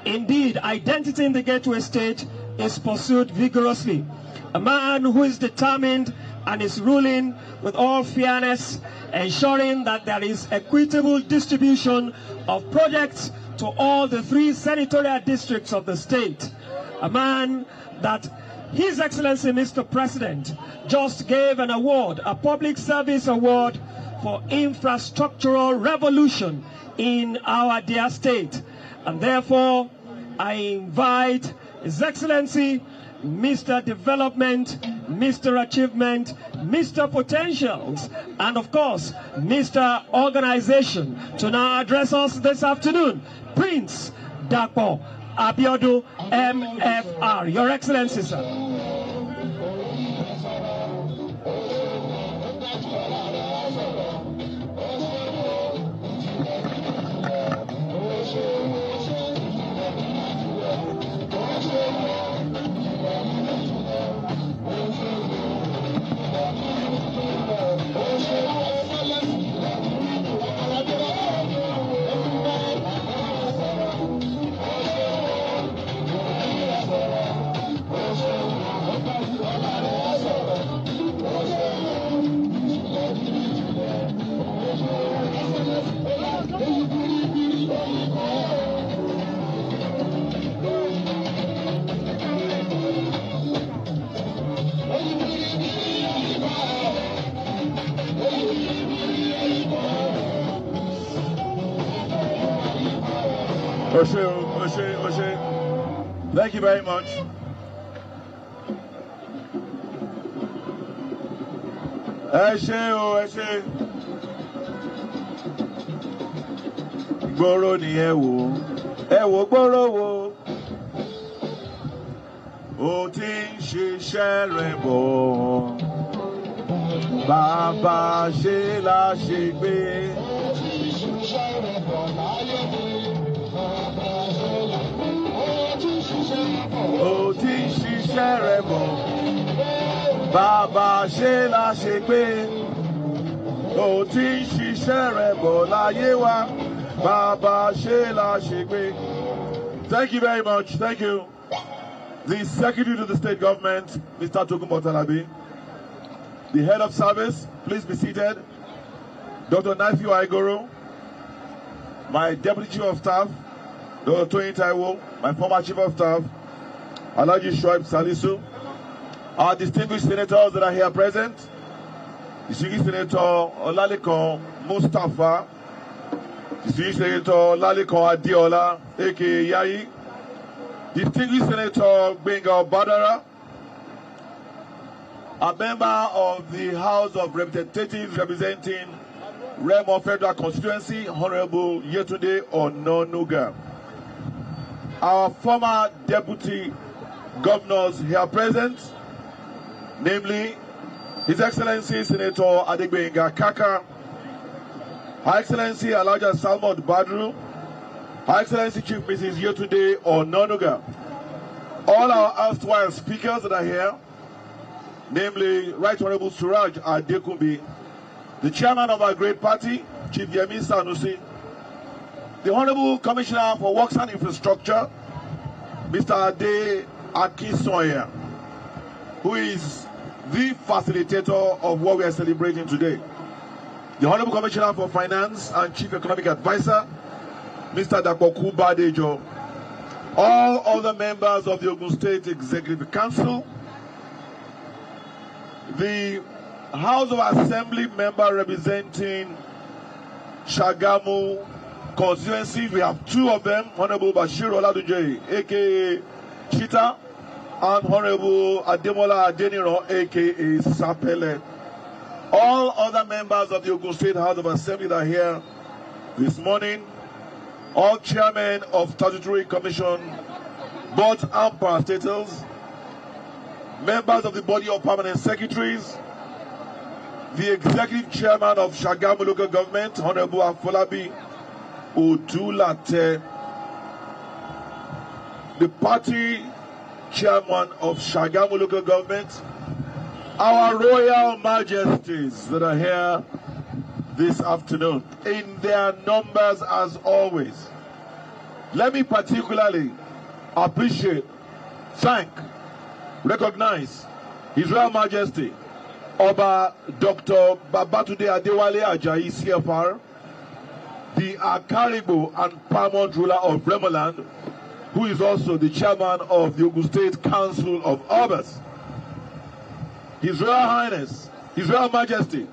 indeed identity in the Gateway State is pursued vigorously. A man who is determined and is ruling with all fairness, ensuring that there is equitable distribution of projects to all the 3 senatorial districts of the state. A man that His Excellency Mr. President just gave an award, a public service award for infrastructural revolution in our dear state. And therefore, I invite His Excellency Mr. Development, Mr. Achievement, Mr. Potentials, and of course, Mr. Organization to now address us this afternoon. Prince Dapo Abiodun, MFR. Your Excellency, sir. Thank you very much. Ẹ ṣé o, ẹ ṣé. Gbòòrò ni ẹ wò gbòòrò wo. Ó ti ń ṣiṣẹ́ rẹ̀ bọ̀. Bàbá ṣe la ṣe gbé. Ó ti ń ṣiṣẹ́ rẹ̀ bọ̀. Bàbá ṣe la ṣe gbé. Ó ti ń ṣiṣẹ́ rẹ̀ bọ̀ láyé wa. Bàbá ṣe la ṣe gbé. Thank you very much. Thank you. The Secretary to the State Government, Mr. Tokunbo Talabi. The Head of Service, please be seated. Dr. Nafiu Aigoro. My Deputy Chief of Staff, Dr. Tony Taiwo. My former Chief of Staff, Alhaji Shoaib Salisu. Our distinguished senators that are here present. Distinguished Senator Olalekan Mustafa. Distinguished Senator Olalekan Adiola, aka Yayi. Distinguished Senator Gbenga Badara, a member of the House of Representatives representing Remo Federal Constituency, Honorable Yetunde Ononuga. Our former deputy governors here present, namely His Excellency Senator Adegbenga Kaka, Her Excellency Alhaja Salmon Badru, Her Excellency Chief Mrs. Yetunde Ononuga, all our erstwhile speakers that are here, namely Right Honorable Suraj Adekunbi, the chairman of our great party, Chief Yemi Sanusi, the Honorable Commissioner for Works and Infrastructure, Mr. Ade Akinsoya, who is the facilitator of what we are celebrating today, the Honorable Commissioner for Finance and Chief Economic Advisor, Mr. Dapo Abiodun, all other members of the Ogun State Executive Council, the House of Assembly member representing Shagamu constituency, we have two of them, Honorable Bashir Oladunjoye, aka Chita, and Honorable Ademola Adeniran, aka Sapele. All other members of the Ogun State House of Assembly that are here this morning, all chairmen of statutory commission, boards and parastatals, members of the body of permanent secretaries, the executive chairman of Shagamu local government, Honorable Afolabi Odulate, the party chairman of Shagamu local government, our royal majesties that are here this afternoon, in their numbers as always. Let me particularly appreciate, thank, recognize His Royal Majesty Oba Dr. Babatunde Adewale Ajayi CFR, the Akaribo and Paramount ruler of Bremoland, who is also the chairman of the Ogun State Council of Obas. His Royal Highness, His Royal Majesty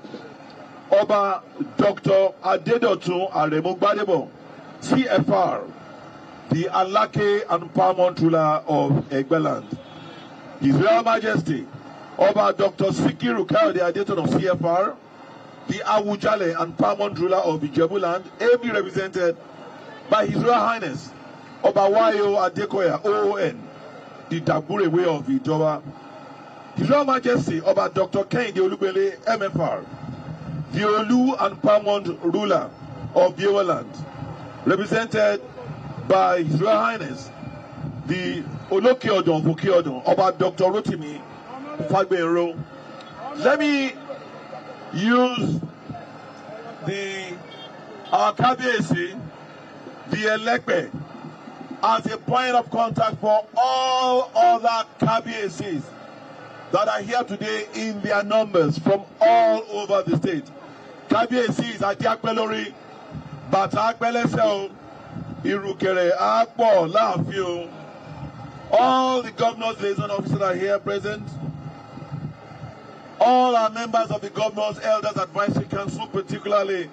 Oba Dr. Adedotun Aremu Gbadebo, CFR, the Alake and Paramount ruler of Egbeland. His Royal Majesty Oba Dr. Sikiru Kayode Adetun of CFR, the Awujale and Paramount ruler of Ijebuland, ably represented by His Royal Highness Oba Wayo Adekoya OON, the Dabure way of Ijoba. His Royal Majesty Oba Dr. Kehinde Olugbele MFR, the Olu and Paramount ruler of Yewaland, represented by His Royal Highness, the Olokeodon Vokeodon, Oba Dr. Rotimi Fagbenro. Let me use our Kabiyesi, the Elekpe, as a point of contact for all other Kabiyesis that are here today in their numbers from all over the state. Kábíyèsí àti Apẹ́lórí, bàtà Apẹ́lẹ́sẹ̀ o, ìrùkẹ̀rẹ̀ àpọ̀ láàfin o. All the governors' liaison officers are here present. All our members of the Governors' Elders Advisory Council, particularly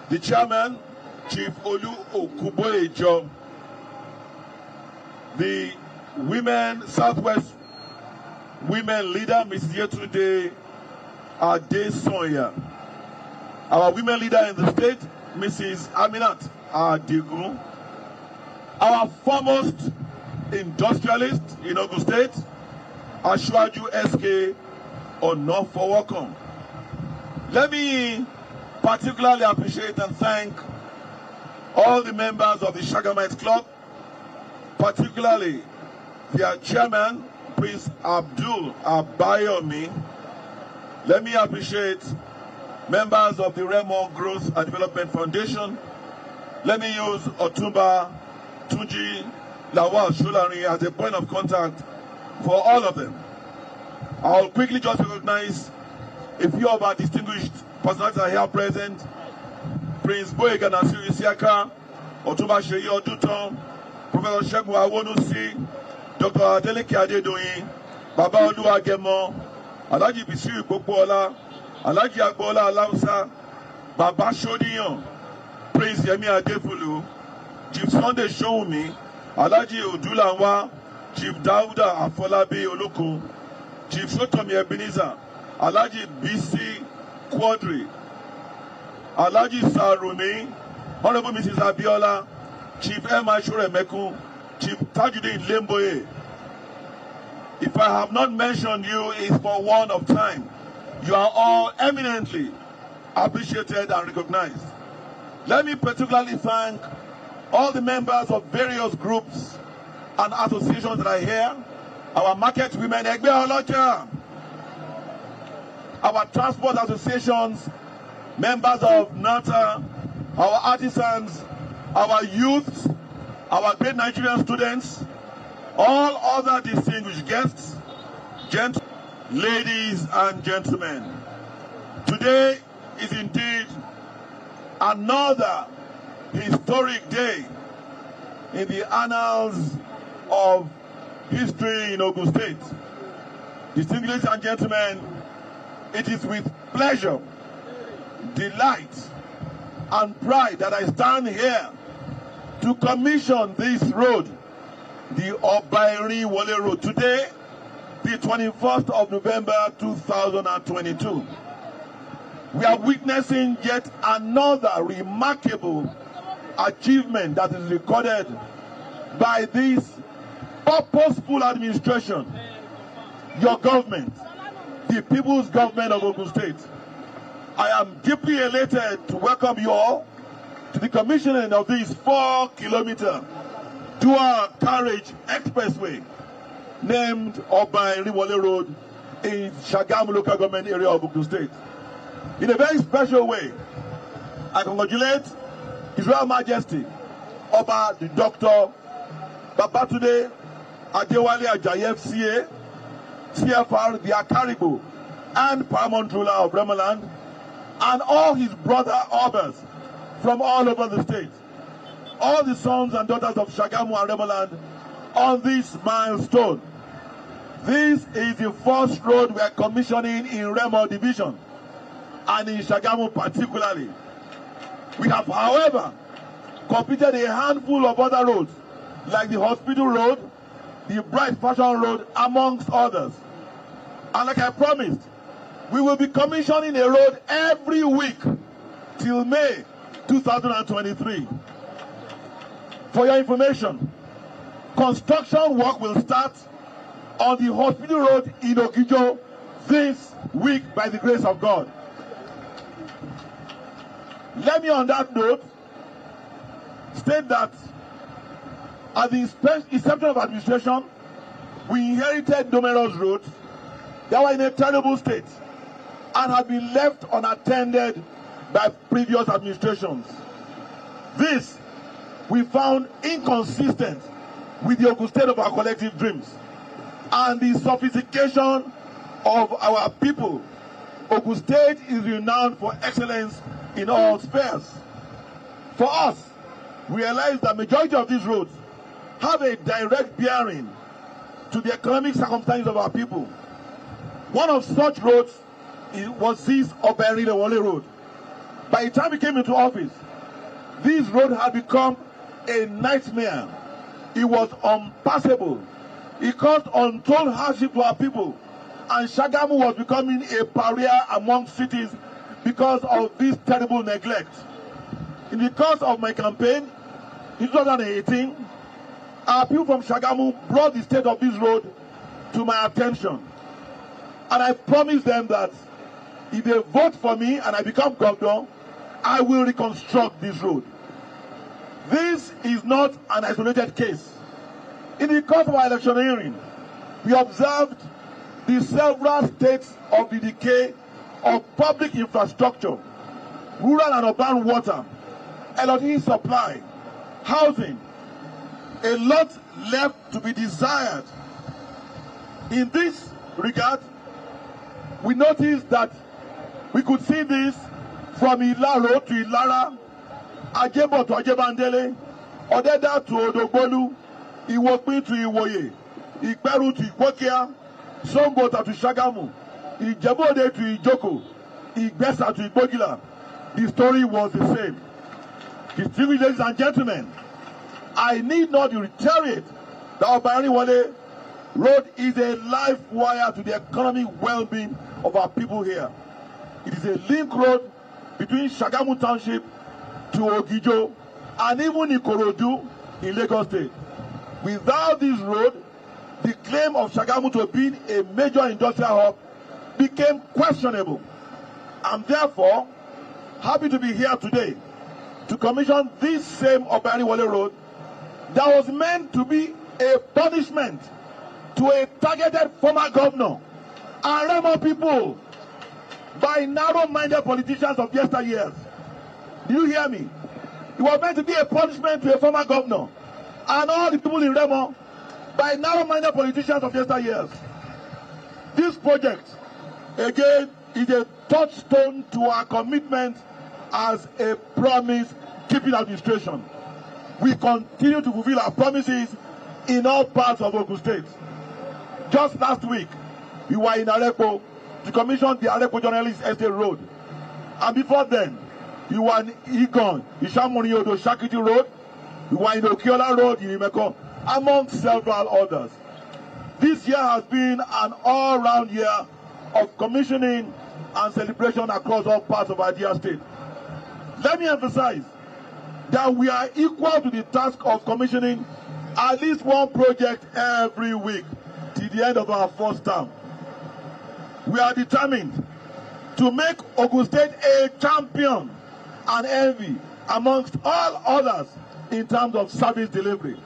the chairman, Chief Olu Okuboejo, the Women, Southwest Women Leader, Mrs. Yetunde Adesonya. Our women leader in the state, Mrs. Aminat Adigun. Our foremost industrialist in Ogun State, Ashwaju SK Onofowokan. Let me particularly appreciate and thank all the members of the Shagamite Club, particularly their chairman, Prince Abdul Abayomi. Let me appreciate members of the Remo Growth and Development Foundation. Let me use Otumba Tunji Lawal Sholari as a point of contact for all of them. I'll quickly just recognize a few of our distinguished personalities are here present. Prince Boyega Nasiru Isiaka, Otumba Sheyi Oduton, Professor Segun Awonusi, Dr. Adeleke Adedoyin, Baba Oluwagemo, Alhaji Bisiru Popola, Alhaji Agbola Alausa, Baba Shodiyan, Prince Yemi Adefulu, Chief Sunday Showumi, Alhaji Odulanwa, Chief Dauda Afolabi Oloko, Chief Shotomi Ebenezer, Alhaji BC Quadri, Alhaji Sarumi, Honorable Mrs. Abiola, Chief M.I. Shoremeku, Chief Tajuddin Lemboye. If I have not mentioned you, it's for want of time. You are all eminently appreciated and recognized. Let me particularly thank all the members of various groups and associations that are here. Our market women, Egbe Oloja, our transport associations, members of NATA, our artisans, our youths, our great Nigerian students, all other distinguished guests, ladies and gentlemen. Today is indeed another historic day in the annals of history in Ogun State. Distinguished ladies and gentlemen, it is with pleasure, delight, and pride that I stand here to commission this road, the Oba Erinwole Road, today, the 21st of November 2022. We are witnessing yet another remarkable achievement that is recorded by this purposeful administration, your government, the people's government of Ogun State. I am deeply elated to welcome you all to the commissioning of this 4-kilometer dual carriage expressway named Oba Erinwole Road in Shagamu local government area of Ogun State. In a very special way, I congratulate His Royal Majesty Oba the Dr. Babatunde Adewale Ajayi FCA, CFR the Akaribo, and Paramount Ruler of Remaland, and all his brother Obas from all over the state. All the sons and daughters of Shagamu and Remaland on this milestone. This is the first road we are commissioning in Remo Division and in Shagamu particularly. We have, however, completed a handful of other roads like the Hospital Road, the Bright Fashion Road, amongst others. And like I promised, we will be commissioning a road every week till May 2023. For your information, construction work will start on the Hospital Road in Ogijo this week by the grace of God. Let me on that note state that at the inception of administration, we inherited numerous roads that were in a terrible state and had been left unattended by previous administrations. This we found inconsistent with the Ogun State of our collective dreams and the sophistication of our people. Ogun State is renowned for excellence in all spheres. For us, we realize that majority of these roads have a direct bearing to the economic circumstances of our people. One of such roads was this Oba Erinwole Road. By the time we came into office, this road had become a nightmare. It was unpassable. It caused untold hardship to our people, and Shagamu was becoming a pariah among cities because of this terrible neglect. In the course of my campaign in 2018, our people from Shagamu brought the state of this road to my attention, and I promised them that if they vote for me and I become governor, I will reconstruct this road. This is not an isolated case. In the course of our electioneering, we observed the several states of the decay of public infrastructure, rural and urban water, electricity supply, housing, a lot left to be desired. In this regard, we noticed that we could see this from Ilaro to Ilara, Ajebo to Ajebandele, Odeda to Odogbolu, Iwopin to Iwoye, Ikperu to Ikwokia, Sombota to Shagamu, Ijebode to Ijoko, Igbesa to Igbogila. The story was the same. Distinguished ladies and gentlemen, I need not reiterate that Oba Erinwole Road is a life wire to the economic well-being of our people here. It is a link road between Shagamu Township to Ogijo and even Ikorodu in Lagos State. Without this road, the claim of Shagamu to be a major industrial hub became questionable. I'm therefore happy to be here today to commission this same Oba Erinwole Road that was meant to be a punishment to a targeted former governor and Remo people by narrow-minded politicians of yesteryears. Do you hear me? It was meant to be a punishment to a former governor and all the people in Remo by narrow-minded politicians of yesteryears. This project, again, is a touchstone to our commitment as a promise-keeping administration. We continue to fulfill our promises in all parts of Ogun State. Just last week, we were in Arepo to commission the Arepo Journalist Estate Road. And before then, we were in OGUN, Ishamuniodo Shakiti Road, we were in Okiola Road in Imeko, among several others. This year has been an all-round year of commissioning and celebration across all parts of Abia State. Let me emphasize that we are equal to the task of commissioning at least one project every week till the end of our first term. We are determined to make Ogun State a champion and envy amongst all others in terms of service delivery.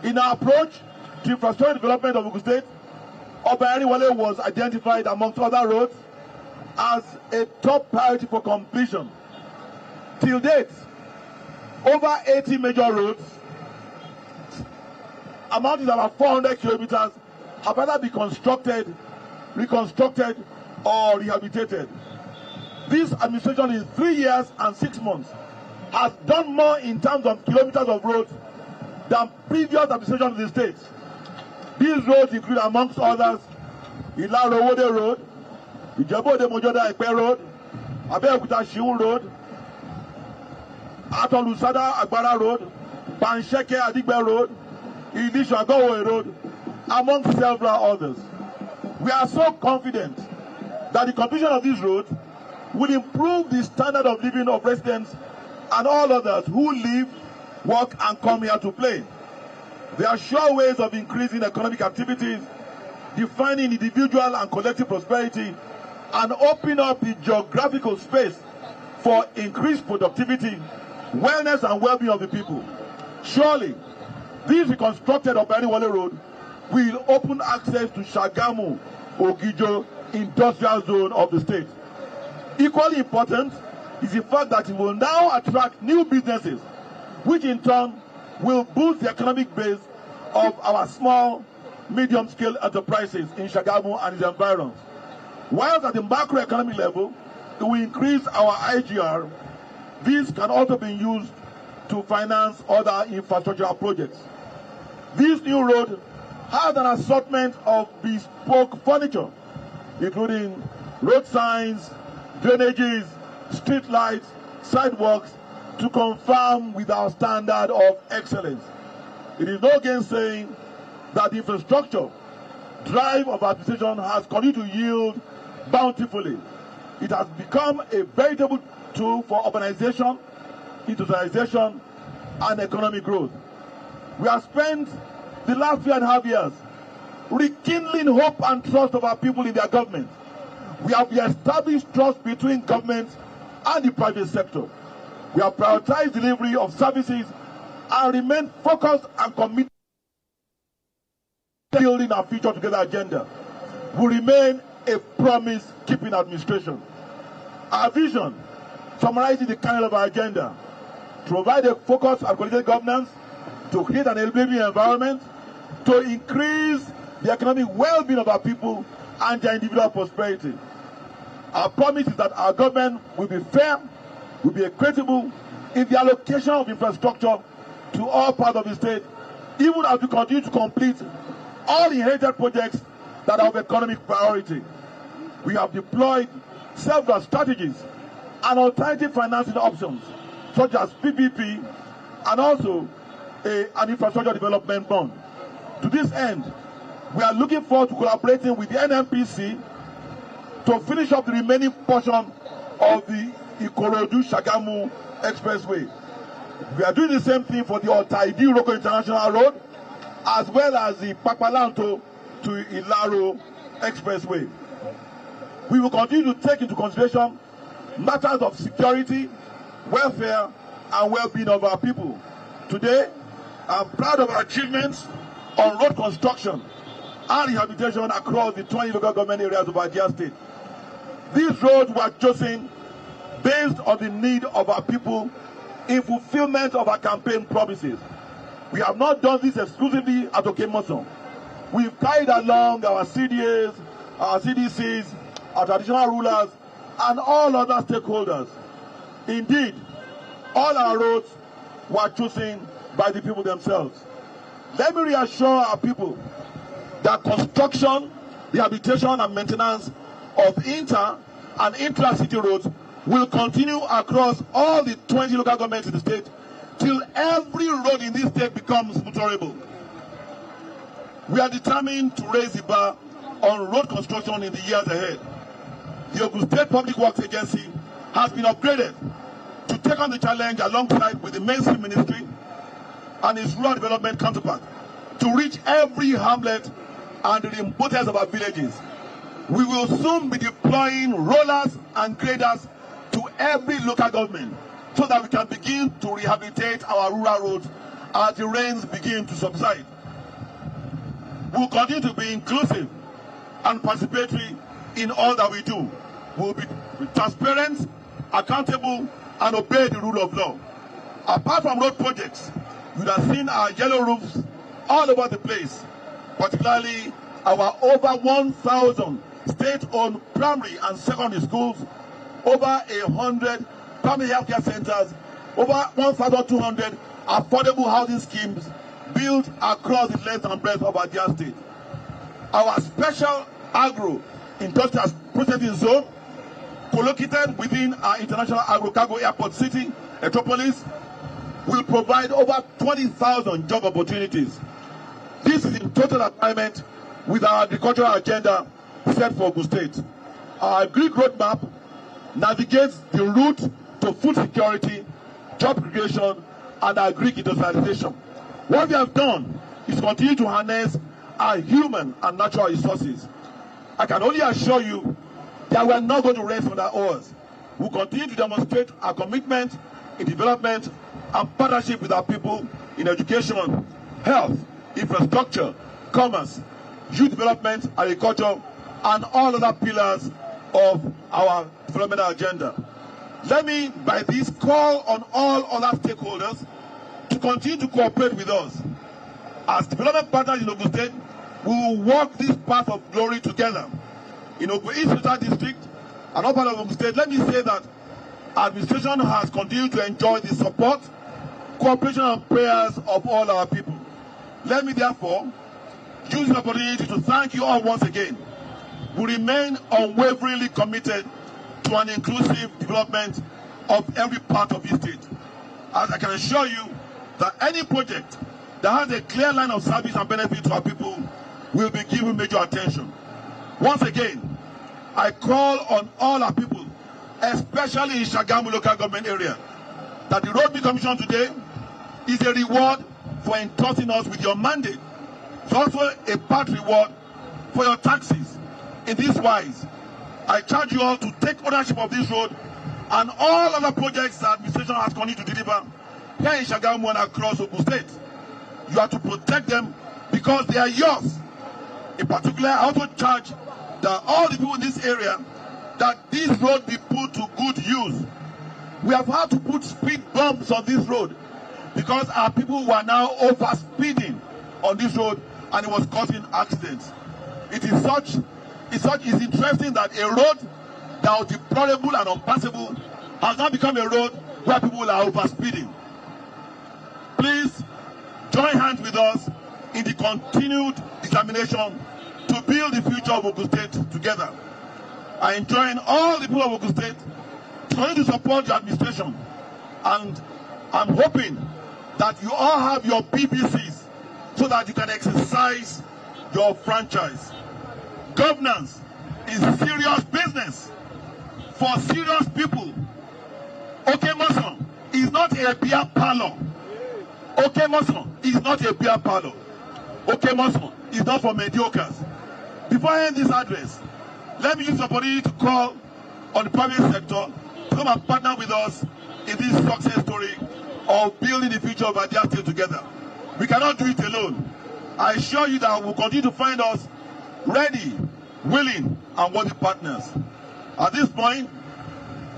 In our approach to infrastructure development of Ogun State, Oba Erinwole was identified amongst other roads as a top priority for completion. Till date, over 80 major roads, amounting to about 400 kilometers, have either been constructed, reconstructed, or rehabilitated. This administration in 3 years and 6 months has done more in terms of kilometers of roads than previous administration in the state. These roads include, amongst others, Ilaro-Wode Road, Ijebode-Mojoda Ekpe Road, Abeokuta-Shiun Road, Atolunsada-Agbara Road, Pansheke-Adigbe Road, Ilisho-Agowoe Road, among several others. We are so confident that the completion of this road will improve the standard of living of residents and all others who live, work, and come here to play. There are sure ways of increasing economic activities, defining individual and collective prosperity, and opening up the geographical space for increased productivity, wellness, and well-being of the people. Surely, this reconstructed Oba Erinwole Road will open access to Shagamu, Ogijo industrial zone of the state. Equally important is the fact that it will now attract new businesses, which in turn will boost the economic base of our small, medium-scale enterprises in Shagamu and its environs. Whilst at the macroeconomic level, it will increase our IGR, these can also be used to finance other infrastructural projects. This new road has an assortment of bespoke furniture, including road signs, drainages, street lights, sidewalks, to confirm with our standard of excellence. It is no gainsaying that the infrastructure drive of administration has continued to yield bountifully. It has become a veritable tool for urbanization, industrialization, and economic growth. We have spent the last 3.5 years rekindling hope and trust of our people in their government. We have established trust between government and the private sector. We have prioritized delivery of services and remain focused and committed to building our future together agenda. We remain a promise-keeping administration. Our vision summarizes the kernel of our agenda: to provide a focused and qualitative governance, to create an enabling environment, to increase the economic well-being of our people and their individual prosperity. Our promise is that our government will be fair, will be equitable in the allocation of infrastructure to all parts of the state, even as we continue to complete all inherited projects that are of economic priority. We have deployed several strategies and alternative financing options, such as PPP and also an infrastructure development bond. To this end, we are looking forward to collaborating with the NNPC to finish up the remaining portion of the Ikorodu-Shagamu Expressway. We are doing the same thing for the Otaidi-Roko International Road, as well as the Papalanto to Ilaro Expressway. We will continue to take into consideration matters of security, welfare, and well-being of our people. Today, I'm proud of our achievements on road construction and rehabilitation across the 20 local government areas of our dear state. These roads were chosen based on the need of our people in fulfillment of our campaign promises. We have not done this exclusively at Okemoson. We've carried along our CDAs, our CDCs, our traditional rulers, and all other stakeholders. Indeed, all our roads were chosen by the people themselves. Let me reassure our people that construction, rehabilitation, and maintenance of inter- and intra-city roads will continue across all the 20 local governments in the state till every road in this state becomes motorable. We are determined to raise the bar on road construction in the years ahead. The Ogun State Public Works Agency has been upgraded to take on the challenge alongside with the mainstream ministry and its rural development counterpart to reach every hamlet and the remotest of our villages. We will soon be deploying rollers and graders to every local government so that we can begin to rehabilitate our rural roads as the rains begin to subside. We will continue to be inclusive and participatory in all that we do. We will be transparent, accountable, and obey the rule of law. Apart from road projects, you would have seen our yellow roofs all over the place, particularly our over 1,000 state-owned primary and secondary schools, over 100 primary healthcare centers, over 1,200 affordable housing schemes built across the length and breadth of our dear state. Our special agro-industrial processing zone, co-located within our international agro-cargo airport city, Metropolis, will provide over 20,000 job opportunities. This is in total alignment with our agricultural agenda set for Ogun State. Our Greek roadmap navigates the route to food security, job creation, and our Greek industrialization. What we have done is continue to harness our human and natural resources. I can only assure you that we are not going to rest on our oars. We will continue to demonstrate our commitment in development and partnership with our people in education, health, infrastructure, commerce, youth development, agriculture, and all other pillars of our development agenda. Let me, by this, call on all other stakeholders to continue to cooperate with us. As development partners in Ogun State, we will walk this path of glory together. In Ogun East Central District and all part of Ogun State, let me say that administration has continued to enjoy the support, cooperation, and prayers of all our people. Let me therefore use the opportunity to thank you all once again. We remain unwaveringly committed to an inclusive development of every part of the state. As I can assure you that any project that has a clear line of service and benefit to our people will be given major attention. Once again, I call on all our people, especially in Shagamu local government area, that the road be commissioned today is a reward for entrusting us with your mandate. It's also a part reward for your taxes. In this wise, I charge you all to take ownership of this road and all other projects that administration has continued to deliver here in Shagamu and across Ogun State. You have to protect them because they are yours. In particular, I also charge that all the people in this area that this road be put to good use. We have had to put speed bumps on this road because our people were now over speeding on this road and it was causing accidents. It's interesting that a road that was deplorable and unpassable has now become a road where people are over speeding. Please join hands with us in the continued determination to build the future of Ogun State together. I enjoin all the people of Ogun State to continue to support the administration, and I'm hoping that you all have your PPCs so that you can exercise your franchise. Governance is serious business for serious people. Okemoson is not a beer parlor. Okemoson is not a beer parlor. Okemoson is not for mediocres. Before I end this address, let me use the opportunity to call on the private sector to come and partner with us in this success story of building the future of Adia State together. We cannot do it alone. I assure you that we'll continue to find us ready, willing, and worthy partners. At this point,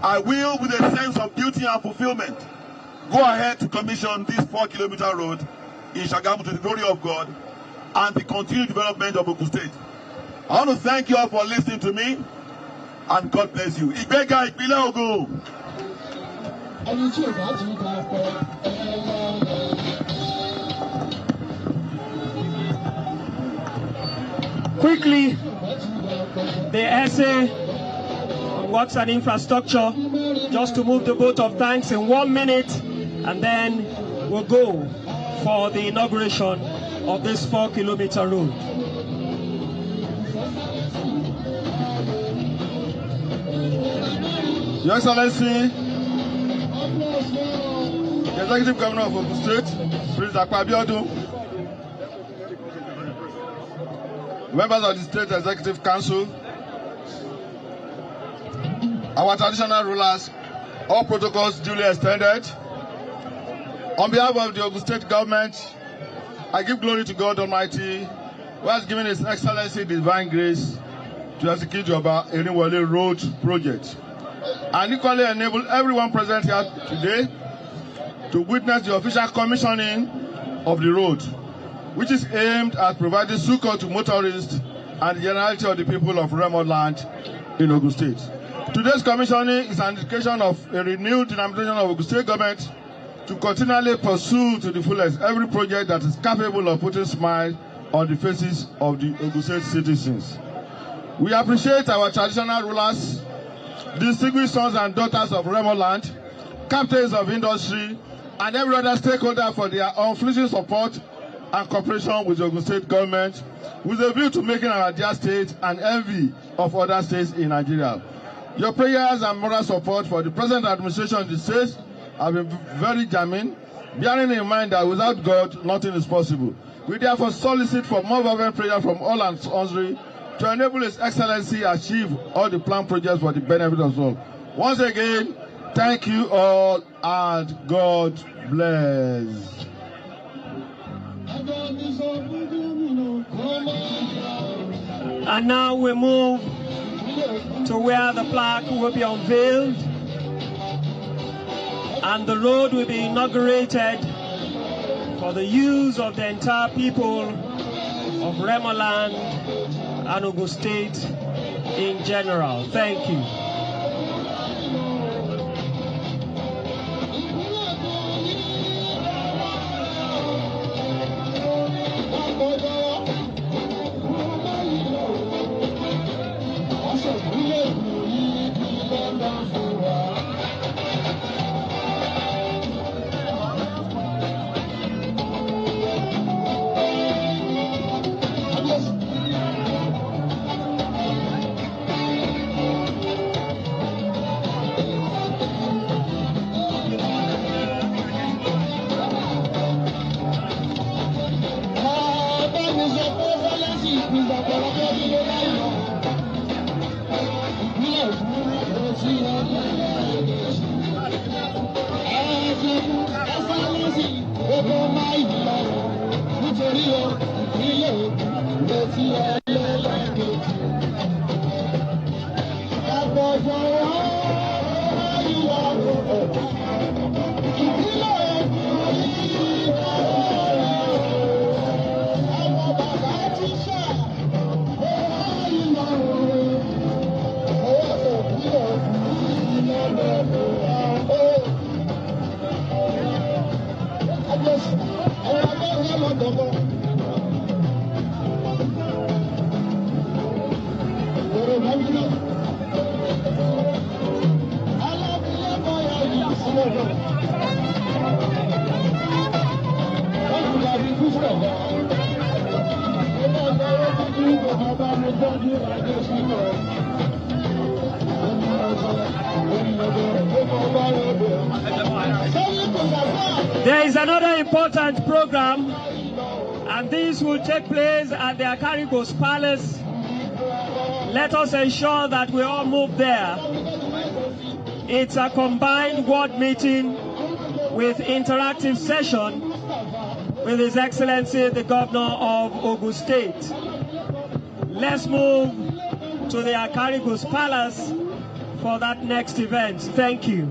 I will, with a sense of duty and fulfillment, go ahead to commission this 4-kilometer road in Shagamu to the glory of God and the continued development of Ogun State. I want to thank you all for listening to me, and God bless you. Ìgbéga ìpínlẹ̀ Ògùn. Quickly, the essay on works and infrastructure, just to move the vote of thanks in 1 minute, and then we'll go for the inauguration of this 4-kilometer road. Your Excellency, the Executive Governor of Ogun State, Prince Dapo Abiodun, members of the State Executive Council, our traditional rulers, all protocols duly extended. On behalf of the Ogun State government, I give glory to God Almighty, who has given His Excellency divine grace to execute the Oba Erinwole Road project, and equally enable everyone present here today to witness the official commissioning of the road, which is aimed at providing succor to motorists and the generality of the people of Remo land in Ogun State. Today's commissioning is an indication of a renewed determination of Ogun State government to continually pursue to the fullest every project that is capable of putting smiles on the faces of the Ogun State citizens. We appreciate our traditional rulers, distinguished sons and daughters of Remo land, captains of industry, and every other stakeholder for their unflinching support and cooperation with the Ogun State government, with a view to making our dear state an envy of other states in Nigeria. Your prayers and moral support for the present administration of the state have been very germane, bearing in mind that without God, nothing is possible. We therefore solicit for more fervent prayer from all and sundry to enable His Excellency achieve all the planned projects for the benefit of all. Once again, thank you all, and God bless. And now we move to where the plaque will be unveiled and the road will be inaugurated for the use of the entire people of Remo land and Ogun State in general. Thank you. There is another important program, and this will take place at the Akarigos Palace. Let us ensure that we all move there. It's a combined ward meeting with interactive session with His Excellency the Governor of Ogun State. Let's move to the Akarigos Palace for that next event. Thank you.